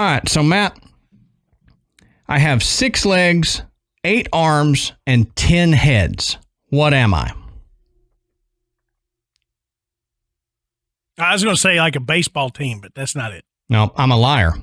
All right, so Matt, I have 6 legs, 8 arms, and 10 heads. What am I? I was going to say like a baseball team, but that's not it. No, I'm a liar.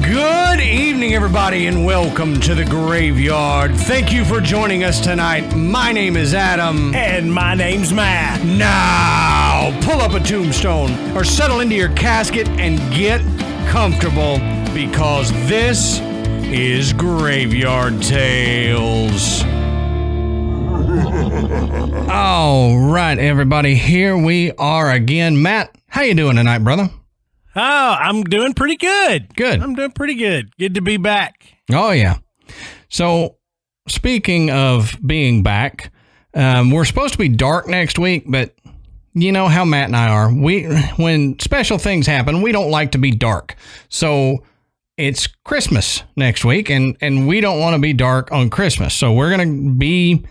Good evening, everybody, and welcome to the Graveyard. Thank you for joining us tonight. My name is Adam. And my name's Matt. Now, pull up a tombstone or settle into your casket and get comfortable because this is Graveyard Tales. All right, everybody, here we are again. Matt, how you doing tonight, brother? Oh, I'm doing pretty good. Good. I'm doing pretty good. Good to be back. Oh, yeah. So, speaking of being back, we're supposed to be dark next week, but you know how Matt and I are. When special things happen, we don't like to be dark. So, it's Christmas next week, and we don't want to be dark on Christmas. So, we're going to be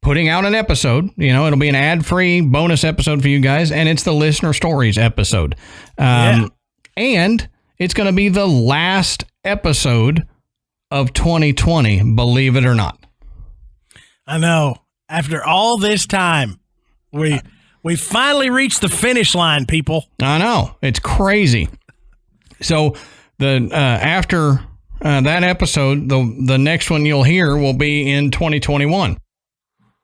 putting out an episode. You know, it'll be an ad-free bonus episode for you guys, and it's the Listener Stories episode. And it's going to be the last episode of 2020, believe it or not. I know. After all this time, we finally reached the finish line, people. I know. It's crazy. So after that episode, the next one you'll hear will be in 2021.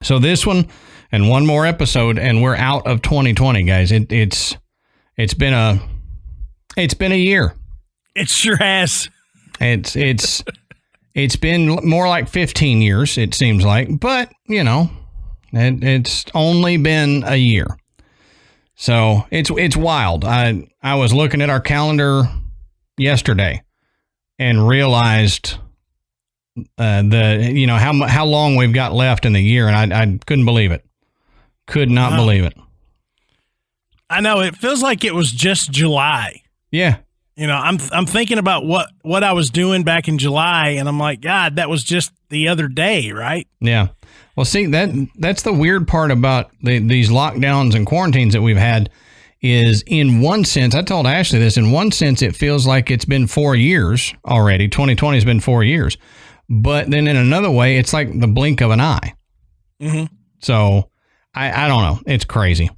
So this one and one more episode, and we're out of 2020, guys. It's been a year. It sure has. It's been more like 15 years, it seems like, but you know, it's only been a year. So it's wild. I was looking at our calendar yesterday and realized how long we've got left in the year, and I couldn't believe it. Could not believe it. I know, it feels like it was just July. Yeah. You know, I'm thinking about what I was doing back in July, and I'm like, God, that was just the other day, right? Yeah. Well, see, that's the weird part about these lockdowns and quarantines that we've had is, in one sense, I told Ashley this, in one sense, it feels like it's been 4 years already. 2020 has been 4 years. But then in another way, it's like the blink of an eye. Mm-hmm. So I don't know. It's crazy.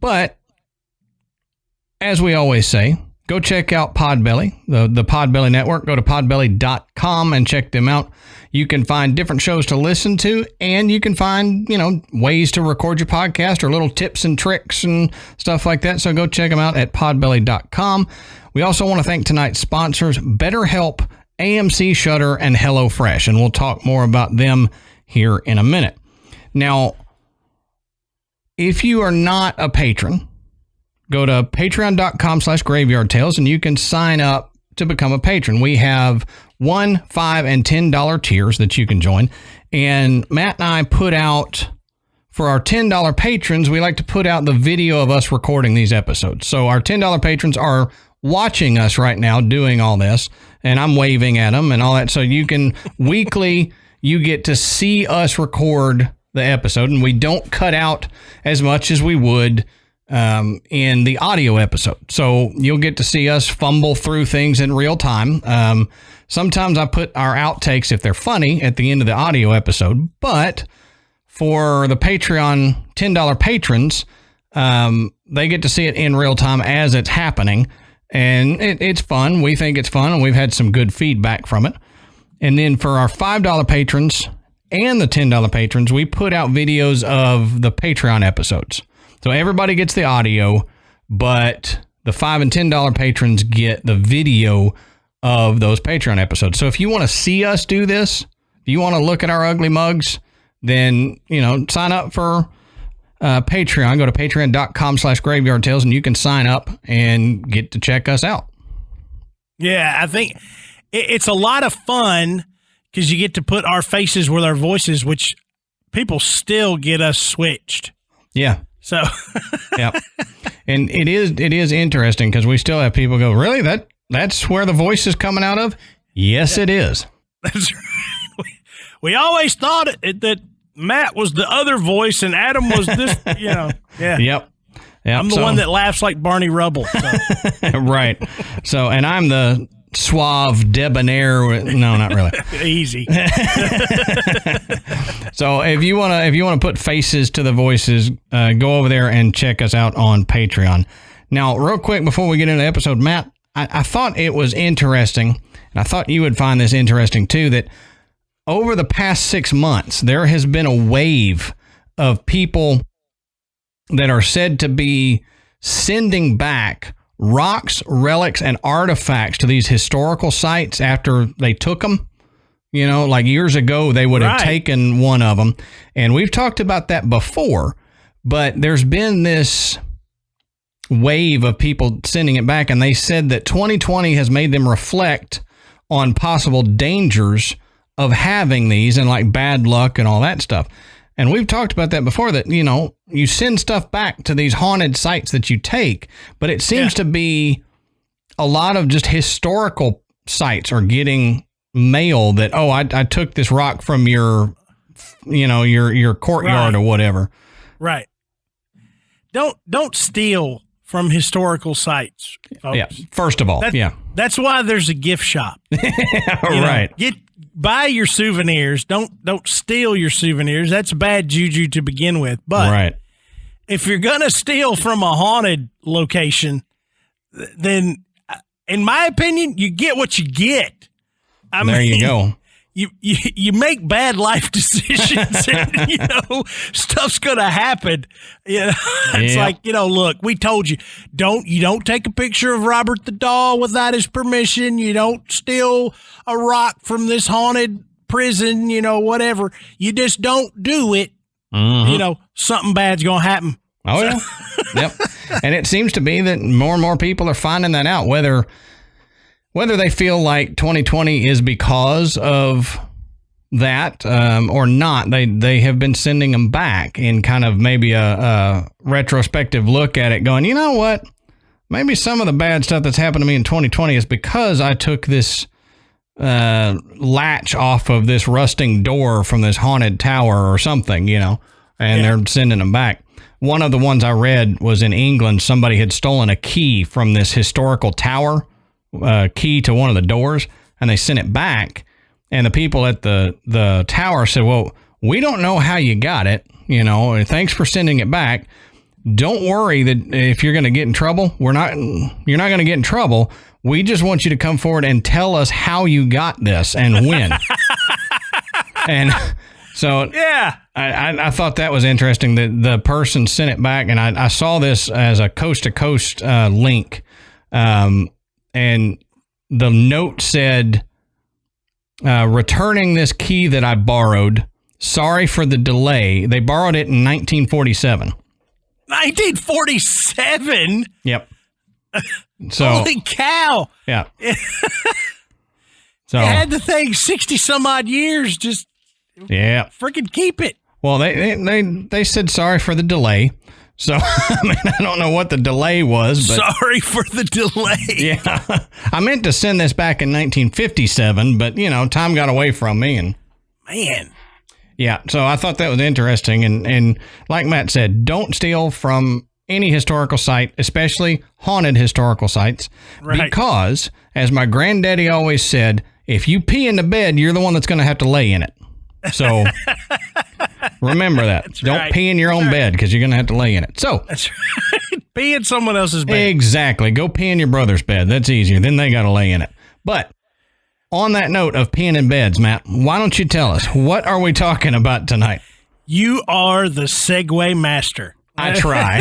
But as we always say, go check out Podbelly, the Podbelly Network. Go to podbelly.com and check them out. You can find different shows to listen to, and you can find, ways to record your podcast or little tips and tricks and stuff like that. So go check them out at podbelly.com. We also want to thank tonight's sponsors, BetterHelp, AMC Shudder, and HelloFresh, and we'll talk more about them here in a minute. Now, if you are not a patron, go to patreon.com/graveyardtales and you can sign up to become a patron. We have $1, $5, and $10 tiers that you can join. And Matt and I put out, for our $10 patrons, we like to put out the video of us recording these episodes. So our $10 patrons are watching us right now doing all this, and I'm waving at them and all that. So you can weekly, you get to see us record the episode, and we don't cut out as much as we would in the audio episode. So you'll get to see us fumble through things in real time. Sometimes I put our outtakes, if they're funny, at the end of the audio episode, but for the Patreon $10 patrons, they get to see it in real time as it's happening. And it's fun. We think it's fun, and we've had some good feedback from it. And then for our $5 patrons and the $10 patrons, we put out videos of the Patreon episodes. So everybody gets the audio, but the $5 and $10 patrons get the video of those Patreon episodes. So if you want to see us do this, if you want to look at our ugly mugs, then, sign up for Patreon. Go to patreon.com/graveyardtales and you can sign up and get to check us out. Yeah, I think it's a lot of fun because you get to put our faces with our voices, which people still get us switched. Yeah. So, yeah. And it is interesting because we still have people go, really? That's where the voice is coming out of? Yes, it is. That's right. We always thought that Matt was the other voice and Adam was this, Yeah. Yep. I'm the one that laughs like Barney Rubble. So. Right. So, and I'm the suave, debonair. No, not really. Easy. So if you want to put faces to the voices, go over there and check us out on Patreon. Now, real quick before we get into the episode, Matt, I thought it was interesting, and I thought you would find this interesting too, that over the past 6 months, there has been a wave of people that are said to be sending back rocks, relics, and artifacts to these historical sites after they took them. Like years ago, they would have taken one of them. And we've talked about that before, but there's been this wave of people sending it back. And they said that 2020 has made them reflect on possible dangers of having these and like bad luck and all that stuff. And we've talked about that before, that, you send stuff back to these haunted sites that you take, but it seems to be a lot of just historical sites are getting mail that, I took this rock from your courtyard or whatever. Right. Don't steal from historical sites, folks. Yeah. First of all, That's why there's a gift shop. Right. Buy your souvenirs. Don't steal your souvenirs. That's bad juju to begin with. But if you're going to steal from a haunted location, then in my opinion, you get what you get. There you go. You make bad life decisions and, stuff's going to happen. It's like, look, we told you, you don't take a picture of Robert the Doll without his permission. You don't steal a rock from this haunted prison, whatever. You just don't do it. Mm-hmm. Something bad's going to happen. Oh, yeah. Yep. And it seems to be that more and more people are finding that out, whether they feel like 2020 is because of that or not. They have been sending them back in kind of maybe a retrospective look at it, going, you know what? Maybe some of the bad stuff that's happened to me in 2020 is because I took this latch off of this rusting door from this haunted tower or something, and they're sending them back. One of the ones I read was in England. Somebody had stolen a key from this historical tower, key to one of the doors, and they sent it back. And the people at the tower said, well, we don't know how you got it, and thanks for sending it back. Don't worry that if you're going to get in trouble, you're not going to get in trouble. We just want you to come forward and tell us how you got this and when. And so I thought that was interesting that the person sent it back, and I saw this as a coast-to-coast link, and the note said, returning this key that I borrowed. Sorry for the delay. They borrowed it in 1947. 1947? Yep. So, holy cow. Yeah. So they had the thing 60 some odd years. Just freaking keep it. Well, they said sorry for the delay. So, I don't know what the delay was, but sorry for the delay. Yeah. I meant to send this back in 1957, but, time got away from me. And man. Yeah. So I thought that was interesting. And like Matt said, don't steal from any historical site, especially haunted historical sites, because, as my granddaddy always said, if you pee in the bed, you're the one that's going to have to lay in it. So remember that. Don't pee in your own bed because you're going to have to lay in it. So that's right. Pee in someone else's bed. Exactly. Go pee in your brother's bed. That's easier. Then they got to lay in it. But on that note of peeing in beds, Matt, why don't you tell us, what are we talking about tonight? You are the segue master. I try.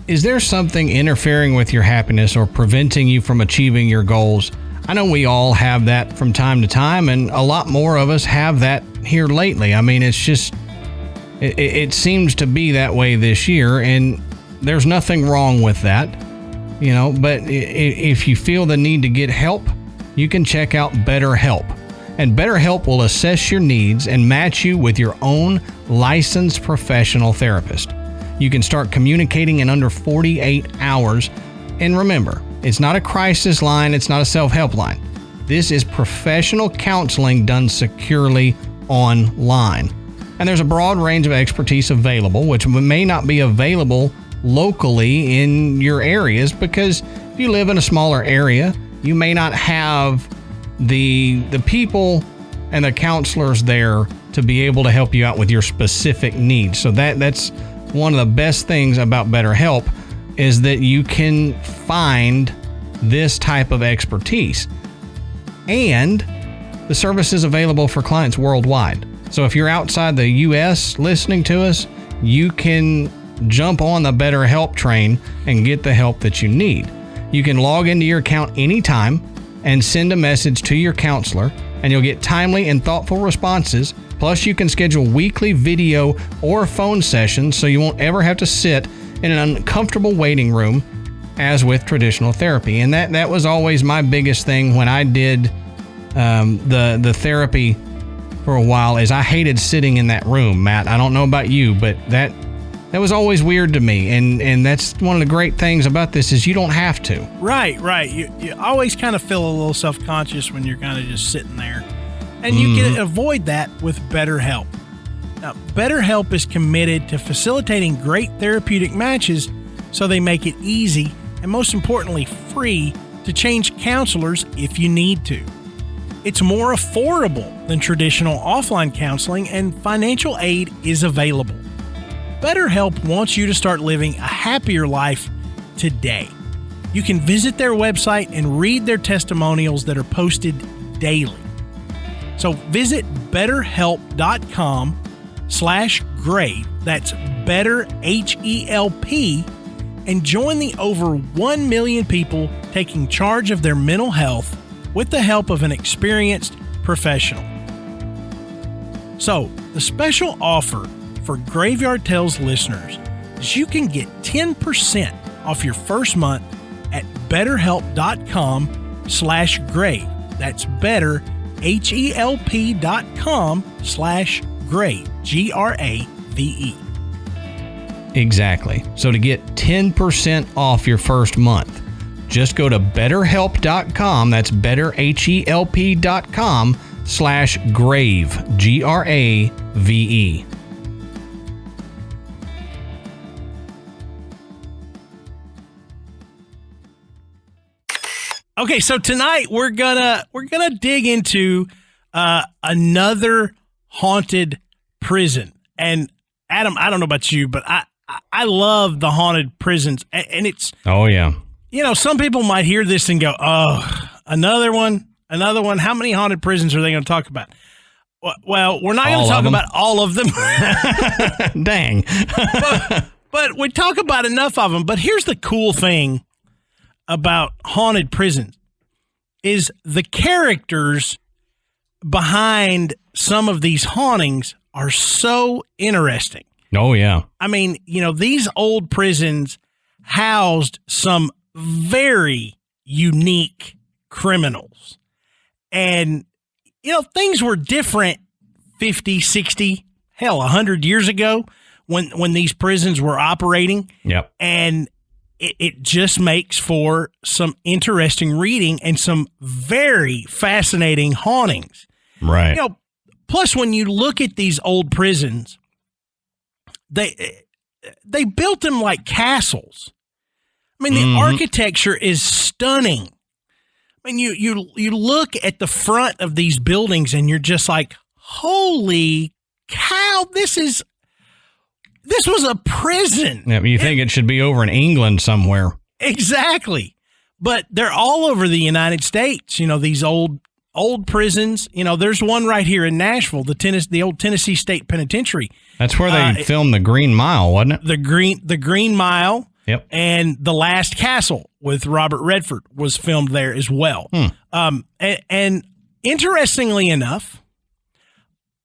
Is there something interfering with your happiness or preventing you from achieving your goals? I know we all have that from time to time, and a lot more of us have that here lately. I mean, it's just, it seems to be that way this year, and there's nothing wrong with that, but if you feel the need to get help, you can check out BetterHelp. and BetterHelp will assess your needs and match you with your own licensed professional therapist. You can start communicating in under 48 hours. And remember, it's not a crisis line, it's not a self-help line. This is professional counseling done securely online. And there's a broad range of expertise available, which may not be available locally in your areas, because if you live in a smaller area, you may not have the people and the counselors there to be able to help you out with your specific needs. So that's one of the best things about BetterHelp, is that you can find this type of expertise. And the service is available for clients worldwide. So if you're outside the U.S. listening to us, you can jump on the BetterHelp train and get the help that you need. You can log into your account anytime and send a message to your counselor, and you'll get timely and thoughtful responses. Plus, you can schedule weekly video or phone sessions so you won't ever have to sit in an uncomfortable waiting room as with traditional therapy. And that was always my biggest thing when I did the therapy for a while, is I hated sitting in that room, Matt. I don't know about you, but that was always weird to me. And that's one of the great things about this, is you don't have to. Right. You always kind of feel a little self-conscious when you're kind of just sitting there. And you can avoid that with BetterHelp. Now, BetterHelp is committed to facilitating great therapeutic matches, so they make it easy and, most importantly, free to change counselors if you need to. It's more affordable than traditional offline counseling, and financial aid is available. BetterHelp wants you to start living a happier life today. You can visit their website and read their testimonials that are posted daily. So visit betterhelp.com/grave. That's better, HELP, and join the over 1 million people taking charge of their mental health with the help of an experienced professional. So, the special offer for Graveyard Tales listeners is you can get 10% off your first month at betterhelp.com/grave. That's better, HELP.com/grave, GRAVE. Exactly. So to get 10% off your first month, just go to betterhelp.com. That's betterhelp.com/grave, GRAVE. Okay, so tonight we're gonna dig into another haunted prison. And Adam, I don't know about you, but I love the haunted prisons, and it's, oh yeah, you know, some people might hear this and go, oh, another one. How many haunted prisons are they going to talk about? Well, we're not going to talk about all of them. Dang. but we talk about enough of them. But here's the cool thing about haunted prisons, is the characters behind some of these hauntings are so interesting. Oh, yeah. I mean, you know, these old prisons housed some very unique criminals. And, you know, things were different 50, 60, hell, 100 years ago when these prisons were operating. Yep. And it just makes for some interesting reading and some very fascinating hauntings. Right. You know, plus, when you look at these old prisons, they built them like castles. I mean, the architecture is stunning. I mean, you look at the front of these buildings and you're just like, holy cow, this was a prison. Yeah, you think it should be over in England somewhere. Exactly. But they're all over the United States, you know, these old prisons. You know, there's one right here in Nashville, the old Tennessee State Penitentiary. That's where they filmed The Green Mile, wasn't it? The Green Mile. Yep. And The Last Castle with Robert Redford was filmed there as well. And interestingly enough,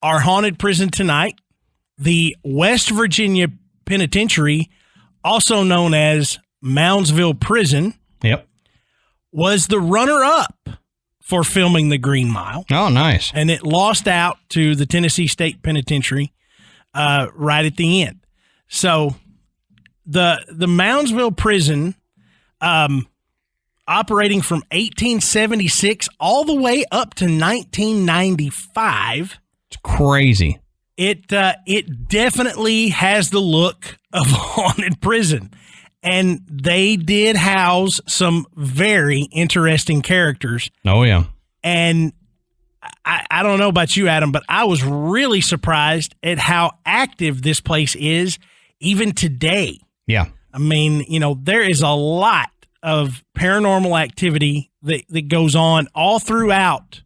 our haunted prison tonight, the West Virginia Penitentiary, also known as Moundsville Prison, yep, was the runner-up for filming The Green Mile. Oh, nice. And it lost out to the Tennessee State Penitentiary right at the end. So the Moundsville prison, operating from 1876 all the way up to 1995. It's crazy. It definitely has the look of a haunted prison. And they did house some very interesting characters. Oh, yeah. And I don't know about you, Adam, but I was really surprised at how active this place is even today. Yeah. I mean, there is a lot of paranormal activity that goes on all throughout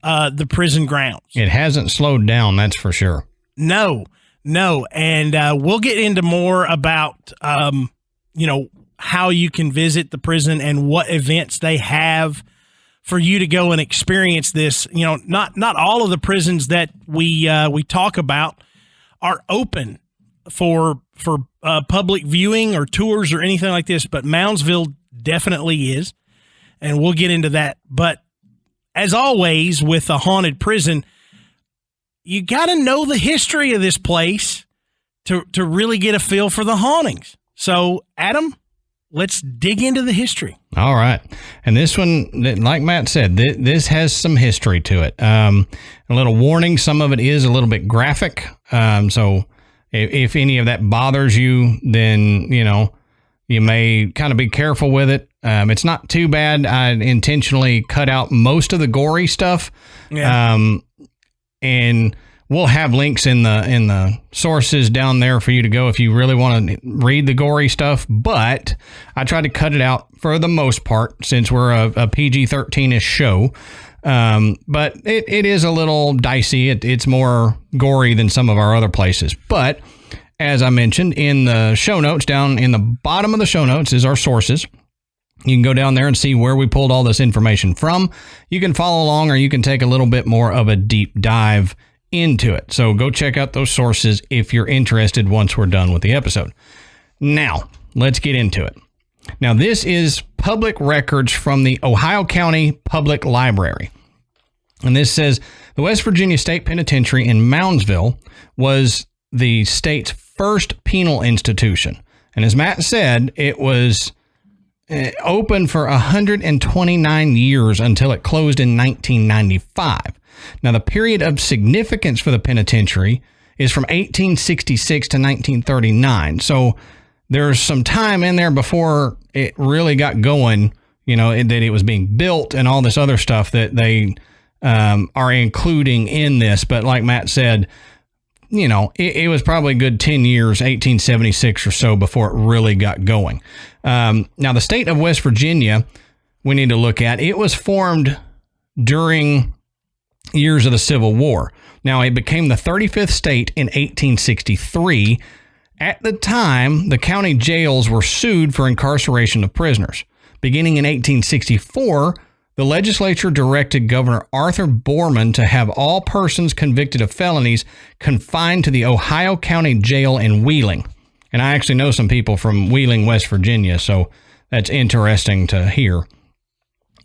the prison grounds. It hasn't slowed down, that's for sure. No. And we'll get into more about, how you can visit the prison and what events they have for you to go and experience this. Not all of the prisons that we talk about are open for public viewing or tours or anything like this, but Moundsville definitely is, and we'll get into that. But as always with a haunted prison, you got to know the history of this place to really get a feel for the hauntings. So, Adam, let's dig into the history. All right. And this one, like Matt said, this has some history to it. A little warning, some of it is a little bit graphic. So if any of that bothers you, then, you may kind of be careful with it. It's not too bad. I intentionally cut out most of the gory stuff. Yeah. And we'll have links in the sources down there for you to go if you really want to read the gory stuff. But I tried to cut it out for the most part since we're a PG-13-ish show. But it is a little dicey. It's more gory than some of our other places. But as I mentioned in the show notes, down in the bottom of the show notes is our sources. You can go down there and see where we pulled all this information from. You can follow along, or you can take a little bit more of a deep dive into it. So go check out those sources if you're interested once we're done with the episode. Now, let's get into it. Now, this is public records from the Ohio County Public Library. And this says the West Virginia State Penitentiary in Moundsville was the state's first penal institution. And as Matt said, it was open for 129 years until it closed in 1995. Now, the period of significance for the penitentiary is from 1866 to 1939. So there's some time in there before it really got going, that it was being built and all this other stuff that they are including in this. But like Matt said, it was probably a good 10 years, 1876 or so, before it really got going. Now, the state of West Virginia, we need to look at, it was formed during years of the Civil War. Now, it became the 35th state in 1863. At the time, the county jails were sued for incarceration of prisoners. Beginning in 1864, the legislature directed Governor Arthur Borman to have all persons convicted of felonies confined to the Ohio County Jail in Wheeling. And I actually know some people from Wheeling, West Virginia, so that's interesting to hear.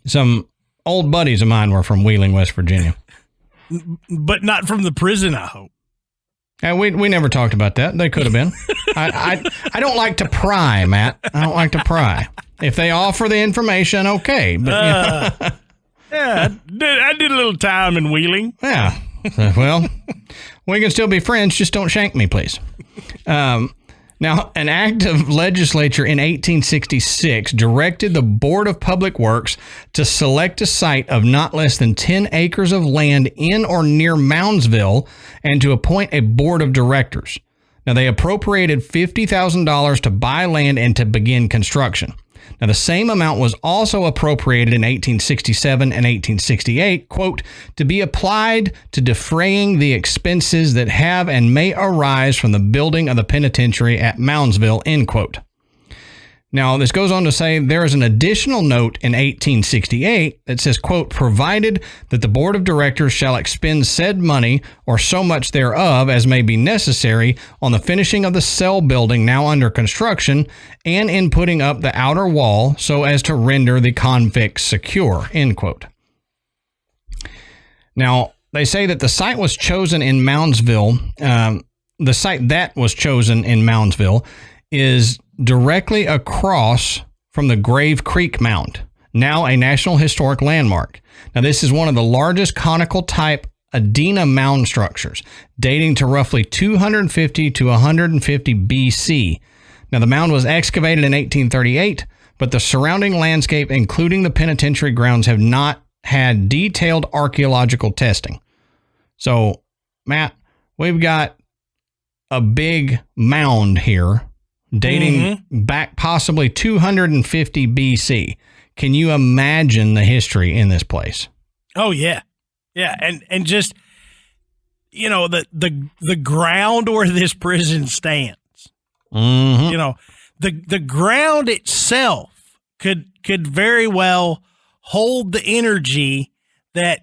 Some old buddies of mine were from Wheeling, West Virginia. But not from the prison, I hope. And we never talked about that. They could have been. I don't like to pry, Matt. I don't like to pry. If they offer the information, okay. But, yeah, I did a little time in Wheeling. Yeah. Well, we can still be friends. Just don't shank me, please. Now, an act of legislature in 1866 directed the Board of Public Works to select a site of not less than 10 acres of land in or near Moundsville and to appoint a board of directors. Now, they appropriated $50,000 to buy land and to begin construction. Now, the same amount was also appropriated in 1867 and 1868, quote, to be applied to defraying the expenses that have and may arise from the building of the penitentiary at Moundsville, end quote. Now, this goes on to say there is an additional note in 1868 that says, quote, provided that the board of directors shall expend said money or so much thereof as may be necessary on the finishing of the cell building now under construction and in putting up the outer wall so as to render the convicts secure, end quote. Now, they say that the site was chosen in Moundsville. The site that was chosen in Moundsville is directly across from the Grave Creek Mound, now a National Historic Landmark. Now, this is one of the largest conical type Adena mound structures, dating to roughly 250 to 150 BC. Now, the mound was excavated in 1838, but the surrounding landscape, including the penitentiary grounds, have not had detailed archaeological testing. So, Matt, we've got a big mound here dating back possibly 250 BC. Can you imagine the history in this place? Oh, yeah. Yeah. And just, you know, the ground where this prison stands, you know, the ground itself could very well hold the energy that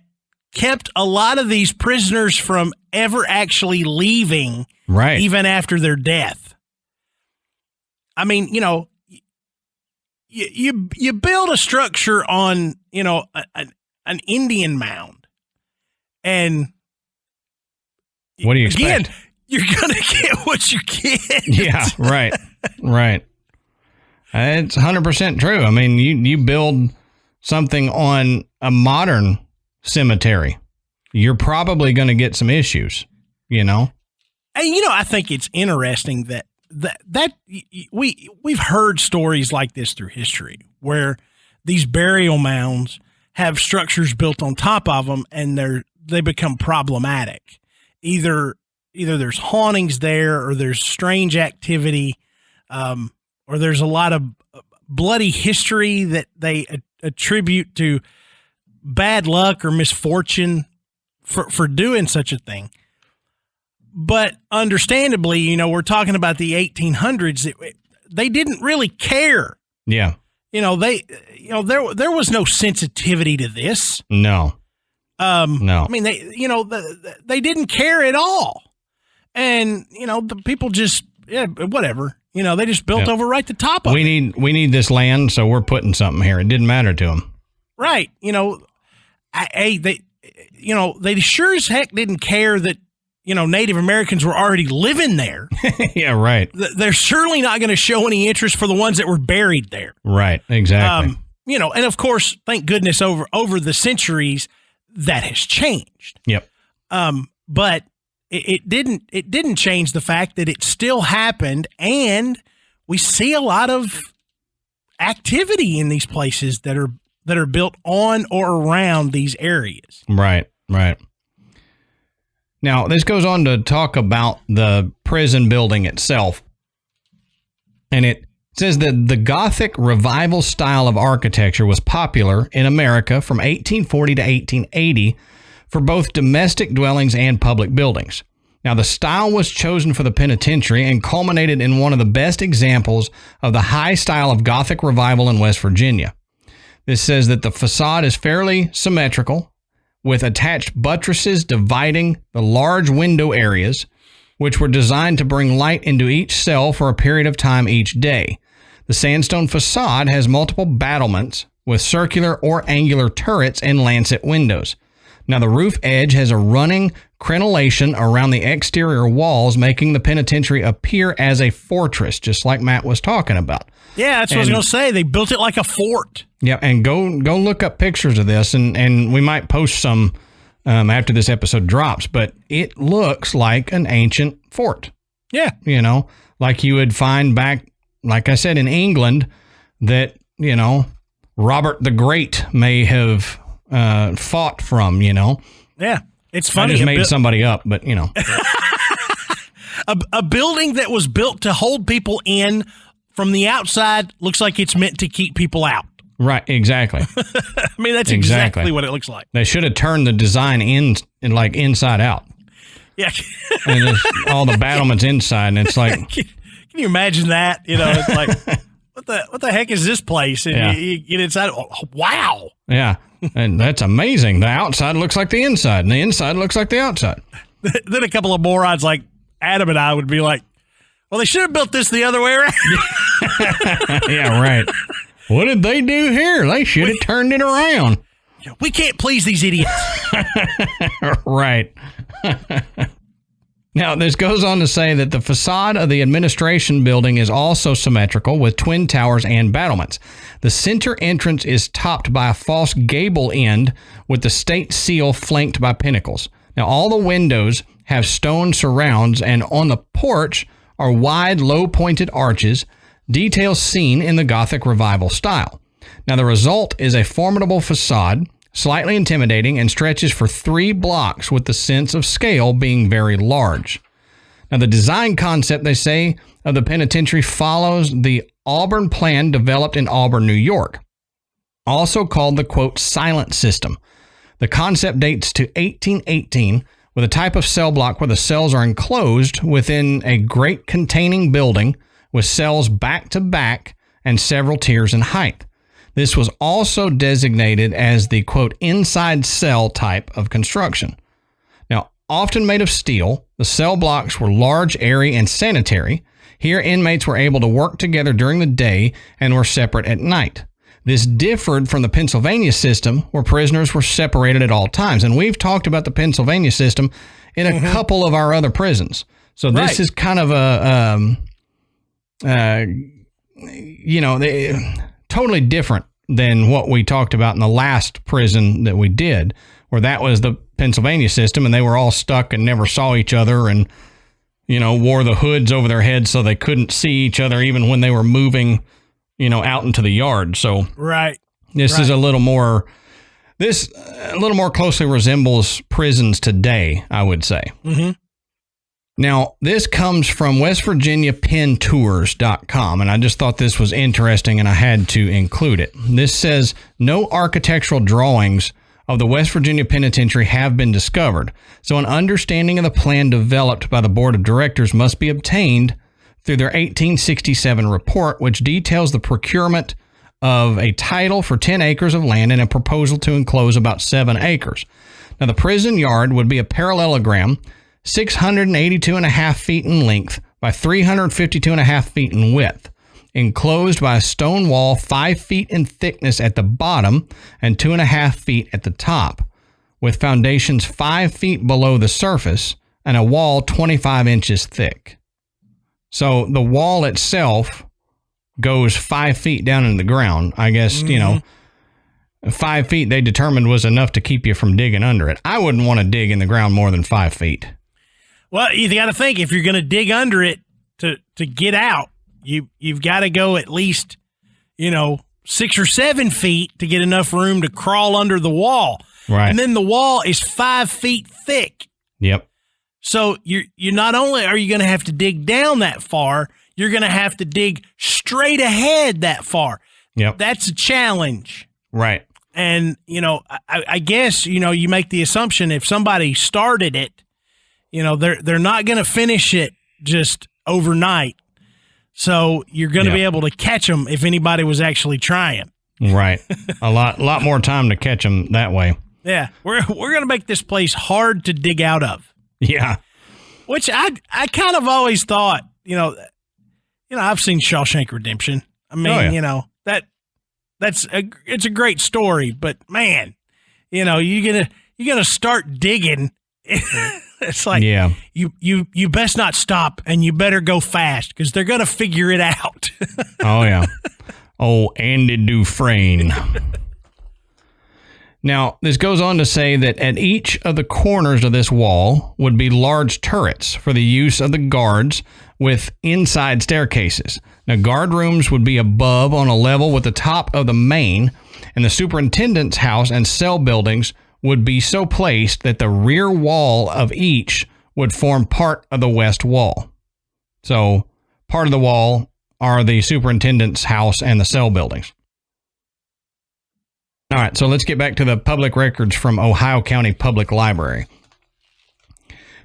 kept a lot of these prisoners from ever actually leaving, right, even after their death. I mean, you know, you build a structure on, you know, an Indian mound, and what do you expect? Again, you're gonna get what you get. Yeah, right, right. It's 100% true. I mean, you build something on a modern cemetery, you're probably going to get some issues, you know? And, you know, I think it's interesting that we've heard stories like this through history where these burial mounds have structures built on top of them and they become problematic. Either there's hauntings there, or there's strange activity, or there's a lot of bloody history that they attribute to bad luck or misfortune for doing such a thing. But understandably, you know, we're talking about the 1800s. They didn't really care. Yeah. You know, there was no sensitivity to this. No. No. I mean, they didn't care at all. And, you know, the people just, whatever. You know, they just built over right the top of it. We need this land, so we're putting something here. It didn't matter to them. Right. You know, they sure as heck didn't care that, you know, Native Americans were already living there. Yeah, right. They're certainly not going to show any interest for the ones that were buried there. Right, exactly. You know, and of course, thank goodness over the centuries that has changed. Yep. But it didn't change the fact that it still happened, and we see a lot of activity in these places that are built on or around these areas. Right, right. Now, this goes on to talk about the prison building itself. And it says that the Gothic revival style of architecture was popular in America from 1840 to 1880 for both domestic dwellings and public buildings. Now, the style was chosen for the penitentiary and culminated in one of the best examples of the high style of Gothic revival in West Virginia. This says that the facade is fairly symmetrical, with attached buttresses dividing the large window areas, which were designed to bring light into each cell for a period of time each day. The sandstone facade has multiple battlements with circular or angular turrets and lancet windows. Now, the roof edge has a running crenellation around the exterior walls, making the penitentiary appear as a fortress, just like Matt was talking about. Yeah, that's what I was going to say. They built it like a fort. Yeah, and go look up pictures of this, and we might post some after this episode drops, but it looks like an ancient fort. Yeah. You know, like you would find back, like I said, in England, that, you know, Robert the Great may have fought from, you know. Yeah, it's funny. I just made somebody up, but, you know. A building that was built to hold people in from the outside looks like it's meant to keep people out. Right, exactly. I mean, that's exactly what it looks like. They should have turned the design in like inside out. Yeah. And just all the battlements inside, and it's like... Can you imagine that? You know, it's like, what the heck is this place? And you get inside, oh, wow. Yeah, and that's amazing. The outside looks like the inside, and the inside looks like the outside. Then a couple of morons like Adam and I would be like, well, they should have built this the other way around. Yeah, right. What did they do here? They should have turned it around. We can't please these idiots. Right. Now, this goes on to say that the facade of the administration building is also symmetrical with twin towers and battlements. The center entrance is topped by a false gable end with the state seal flanked by pinnacles. Now, all the windows have stone surrounds, and on the porch are wide, low-pointed arches, details seen in the Gothic Revival style. Now, the result is a formidable facade, slightly intimidating, and stretches for 3 blocks with the sense of scale being very large. Now, the design concept, they say, of the penitentiary follows the Auburn plan developed in Auburn, New York, also called the, quote, silent system. The concept dates to 1818 with a type of cell block where the cells are enclosed within a great containing building with cells back to back and several tiers in height. This was also designated as the, quote, inside cell type of construction. Now, often made of steel, the cell blocks were large, airy, and sanitary. Here, inmates were able to work together during the day and were separate at night. This differed from the Pennsylvania system, where prisoners were separated at all times. And we've talked about the Pennsylvania system in a couple of our other prisons. So this is kind of totally different than what we talked about in the last prison that we did, where that was the Pennsylvania system and they were all stuck and never saw each other and, wore the hoods over their heads so they couldn't see each other even when they were moving, out into the yard. So this is a little more closely resembles prisons today, I would say. Mm-hmm. Now, this comes from WestVirginiaPenTours.com, and I just thought this was interesting, and I had to include it. This says, no architectural drawings of the West Virginia Penitentiary have been discovered, so an understanding of the plan developed by the Board of Directors must be obtained through their 1867 report, which details the procurement of a title for 10 acres of land and a proposal to enclose about 7 acres. Now, the prison yard would be a parallelogram 682.5 feet in length by 352.5 feet in width, enclosed by a stone wall 5 feet in thickness at the bottom and 2.5 feet at the top, with foundations 5 feet below the surface and a wall 25 inches thick. So the wall itself goes 5 feet down in the ground. I guess, 5 feet they determined was enough to keep you from digging under it. I wouldn't want to dig in the ground more than 5 feet. Well, you got to think, if you're going to dig under it to get out, you've got to go at least, 6 or 7 feet to get enough room to crawl under the wall. Right. And then the wall is 5 feet thick. Yep. So you not only are you going to have to dig down that far, you're going to have to dig straight ahead that far. Yep. That's a challenge. Right. And, I guess, you make the assumption if somebody started it, they're not going to finish it just overnight. So you're going to be able to catch them if anybody was actually trying. Right. A lot more time to catch them that way. Yeah. We're going to make this place hard to dig out of. Yeah. Which I kind of always thought, I've seen Shawshank Redemption. I mean, it's a great story, but man, you're gonna start digging. It's like, you best not stop, and you better go fast because they're gonna figure it out. Oh yeah. Oh, Andy Dufresne. Now, this goes on to say that at each of the corners of this wall would be large turrets for the use of the guards with inside staircases. Now, guard rooms would be above on a level with the top of the main, and the superintendent's house and cell buildings would be so placed that the rear wall of each would form part of the west wall. So, part of the wall are the superintendent's house and the cell buildings. All right, so let's get back to the public records from Ohio County Public Library.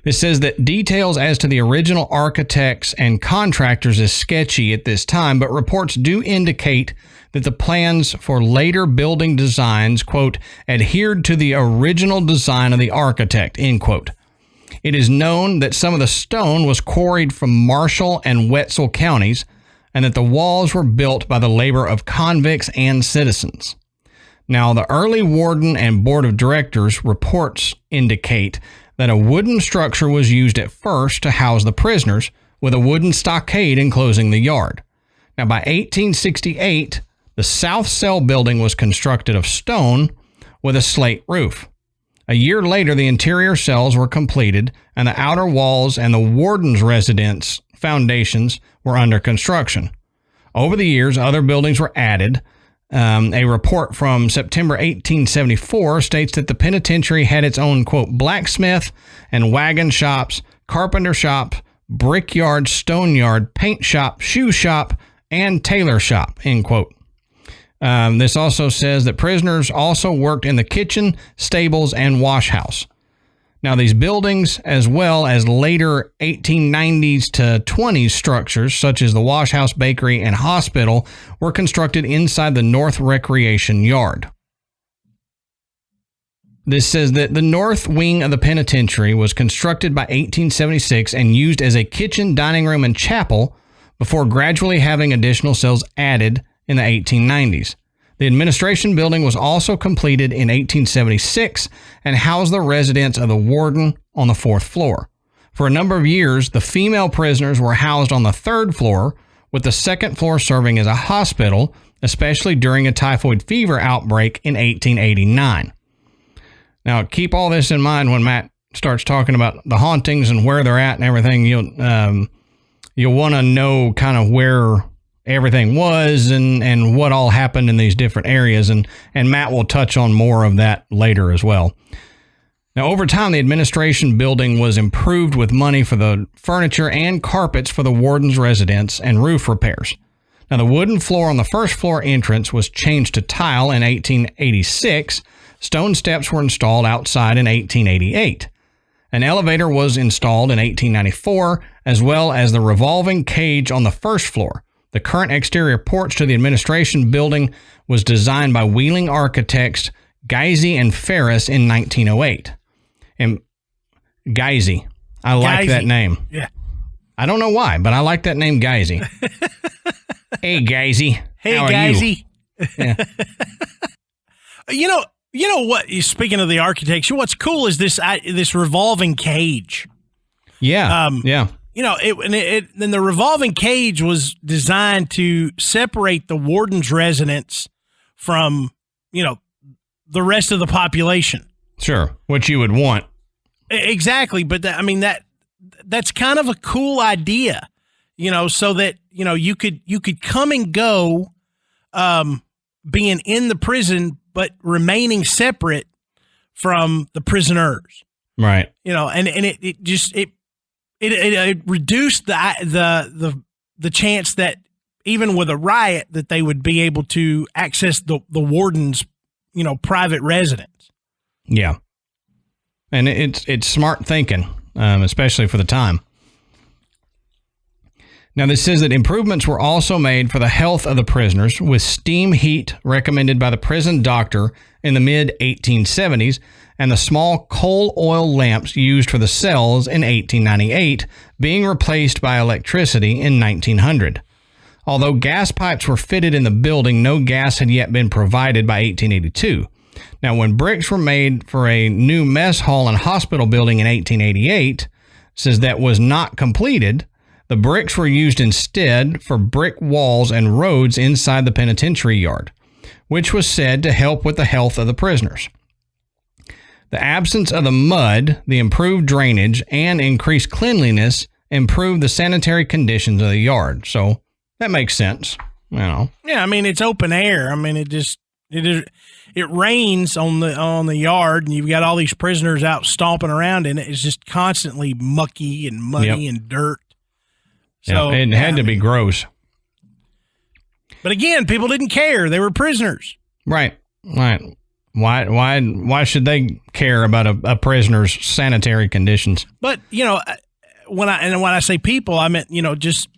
It says that details as to the original architects and contractors is sketchy at this time, but reports do indicate that the plans for later building designs, quote, adhered to the original design of the architect, end quote. It is known that some of the stone was quarried from Marshall and Wetzel counties, and that the walls were built by the labor of convicts and citizens. Now, the early warden and board of directors reports indicate that a wooden structure was used at first to house the prisoners, with a wooden stockade enclosing the yard. Now, by 1868, the south cell building was constructed of stone with a slate roof. A year later, the interior cells were completed, and the outer walls and the warden's residence foundations were under construction. Over the years, other buildings were added. A report from September 1874 states that the penitentiary had its own, quote, blacksmith and wagon shops, carpenter shop, brickyard, stone yard, paint shop, shoe shop, and tailor shop, end quote. This also says that prisoners also worked in the kitchen, stables, and wash house. Now, these buildings, as well as later 1890s to 20s structures, such as the wash house, bakery, and hospital, were constructed inside the North Recreation Yard. This says that the north wing of the penitentiary was constructed by 1876 and used as a kitchen, dining room, and chapel before gradually having additional cells added in the 1890s. The administration building was also completed in 1876 and housed the residence of the warden on the 4th floor. For a number of years, the female prisoners were housed on the 3rd floor, with the 2nd floor serving as a hospital, especially during a typhoid fever outbreak in 1889. Now, keep all this in mind when Matt starts talking about the hauntings and where they're at and everything. You'll want to know kind of where everything was and what all happened in these different areas. And Matt will touch on more of that later as well. Now, over time, the administration building was improved with money for the furniture and carpets for the warden's residence and roof repairs. Now, the wooden floor on the 1st floor entrance was changed to tile in 1886. Stone steps were installed outside in 1888. An elevator was installed in 1894, as well as the revolving cage on the 1st floor. The current exterior porch to the administration building was designed by Wheeling architects Geisy and Ferris in 1908. And Geisy, I like that name. Yeah. I don't know why, but I like that name, Geisy. Hey, Geisy. Hey, how are Geisy. you? You know what? Speaking of the architecture, what's cool is this revolving cage. Yeah. Yeah. Then the revolving cage was designed to separate the warden's residence from, the rest of the population. Sure. What you would want. Exactly. But that's kind of a cool idea, so that, you could come and go, being in the prison, but remaining separate from the prisoners. Right. And it reduced the chance that even with a riot that they would be able to access the warden's, private residence. Yeah. And it's smart thinking, especially for the time. Now, this says that improvements were also made for the health of the prisoners, with steam heat recommended by the prison doctor in the mid-1870s and the small coal oil lamps used for the cells in 1898 being replaced by electricity in 1900. Although gas pipes were fitted in the building, no gas had yet been provided by 1882. Now, when bricks were made for a new mess hall and hospital building in 1888, says that was not completed. The bricks were used instead for brick walls and roads inside the penitentiary yard, which was said to help with the health of the prisoners. The absence of the mud, the improved drainage, and increased cleanliness improved the sanitary conditions of the yard. So that makes sense, Yeah, it's open air. It rains on the yard, and you've got all these prisoners out stomping around in it. It's just constantly mucky and muddy and dirt. So it had to be gross. But again, people didn't care. They were prisoners. Right. Why should they care about a prisoner's sanitary conditions? But, when I say people, I meant, just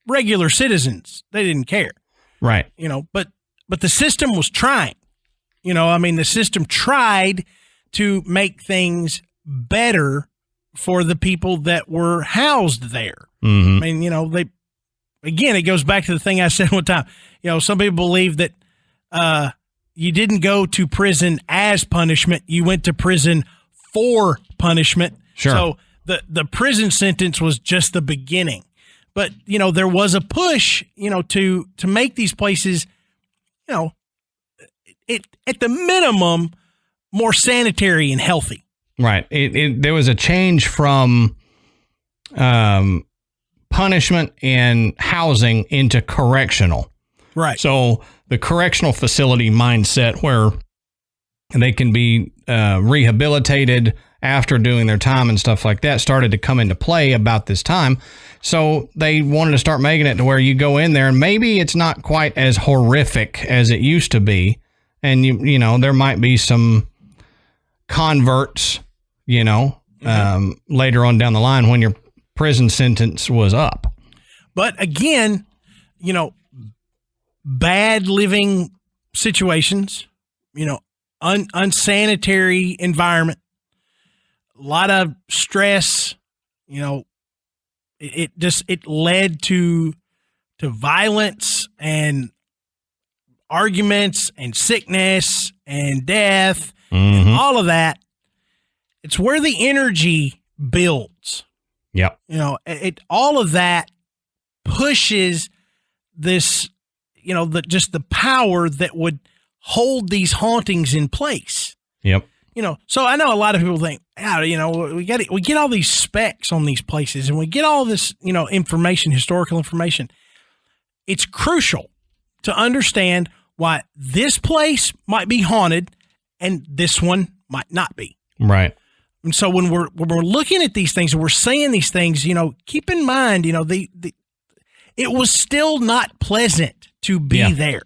regular citizens. They didn't care. Right. But the system was trying. The system tried to make things better for the people that were housed there. Mm-hmm. It goes back to the thing I said one time. Some people believe that you didn't go to prison as punishment. You went to prison for punishment. Sure. So the prison sentence was just the beginning. But, there was a push, to make these places, at the minimum, more sanitary and healthy. Right. There was a change from punishment and housing into correctional. Right. So the correctional facility mindset where they can be rehabilitated after doing their time and stuff like that started to come into play about this time. So they wanted to start making it to where you go in there and maybe it's not quite as horrific as it used to be. And, there might be some converts, later on down the line when your prison sentence was up. But again, bad living situations, unsanitary environment, a lot of stress, it led to violence and arguments and sickness and death and all of that. It's where the energy builds. Yep. All of that pushes this, the power that would hold these hauntings in place. Yep. So I know a lot of people think, we get all these specs on these places and we get all this, information, historical information. It's crucial to understand why this place might be haunted and this one might not be. Right. And so when we're looking at these things and we're saying these things, keep in mind, it was still not pleasant to be there.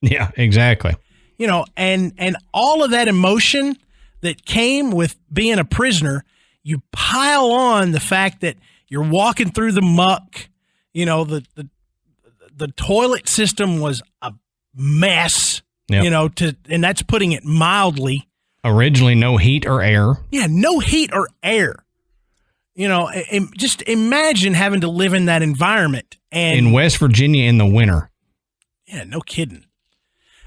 Yeah, exactly. And all of that emotion that came with being a prisoner, you pile on the fact that you're walking through the muck, the toilet system was a mess, and that's putting it mildly. Originally, no heat or air. Yeah, no heat or air. Just imagine having to live in that environment. And in West Virginia in the winter. Yeah, no kidding.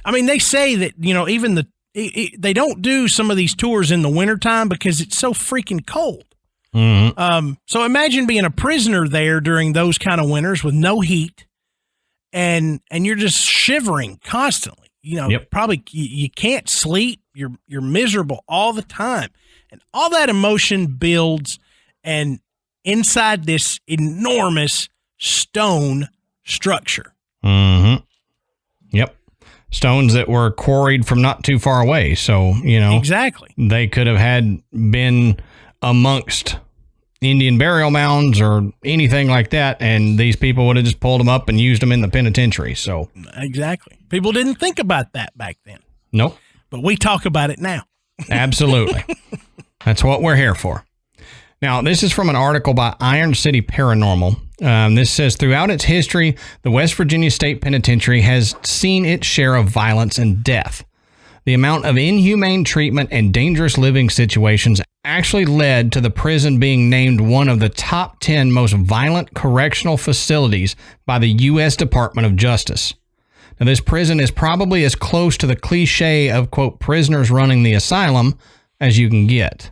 I mean, they say that, even they don't do some of these tours in the wintertime because it's so freaking cold. Mm-hmm. So imagine being a prisoner there during those kind of winters with no heat and you're just shivering constantly. Probably you can't sleep. You're miserable all the time. And all that emotion builds and inside this enormous stone structure. Mm-hmm. Yep. Stones that were quarried from not too far away. So, exactly. They could have been amongst Indian burial mounds or anything like that. And these people would have just pulled them up and used them in the penitentiary. So exactly. People didn't think about that back then. Nope. But we talk about it now. Absolutely. That's what we're here for. Now, this is from an article by Iron City Paranormal. This says, throughout its history, the West Virginia State Penitentiary has seen its share of violence and death. The amount of inhumane treatment and dangerous living situations actually led to the prison being named one of the top 10 most violent correctional facilities by the U.S. Department of Justice. Now, this prison is probably as close to the cliche of, quote, prisoners running the asylum as you can get.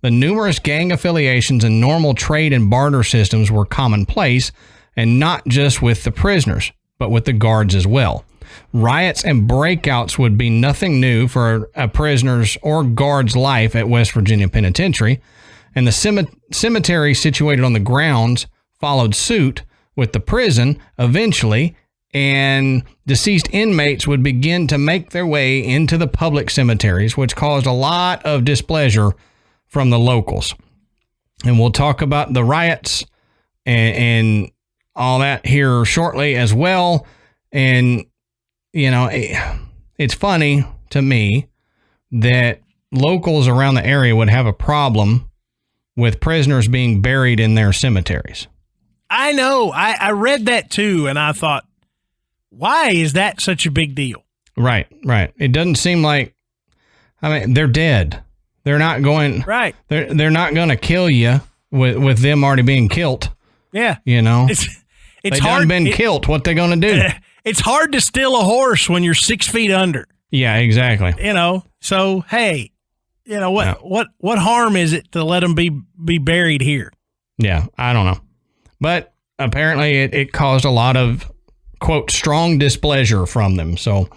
The numerous gang affiliations and normal trade and barter systems were commonplace, and not just with the prisoners, but with the guards as well. Riots and breakouts would be nothing new for a prisoner's or guard's life at West Virginia Penitentiary, and the cemetery situated on the grounds followed suit with the prison eventually, and deceased inmates would begin to make their way into the public cemeteries, which caused a lot of displeasure from the locals. And we'll talk about the riots and all that here shortly as well. And, it's funny to me that locals around the area would have a problem with prisoners being buried in their cemeteries. I know. I read that too, and I thought, why is that such a big deal? Right. It doesn't seem like, they're dead. They're not going. Right. They're not going to kill you with them already being killed. Yeah. It's they hard. Been killed. What they going to do? It's hard to steal a horse when you're 6 feet under. Yeah, exactly. So, hey, what harm is it to let them be buried here? Yeah, I don't know. But apparently it caused a lot of, quote, strong displeasure from them. So.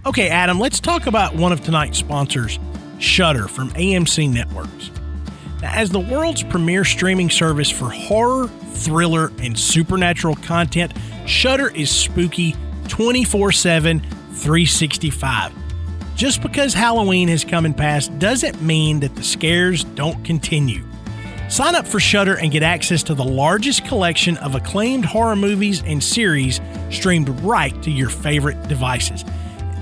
Okay, Adam, let's talk about one of tonight's sponsors, Shudder from AMC Networks. Now, as the world's premier streaming service for horror, thriller, and supernatural content, Shudder is spooky 24/7, 365. Just because Halloween has come and passed doesn't mean that the scares don't continue. Sign up for Shudder and get access to the largest collection of acclaimed horror movies and series streamed right to your favorite devices.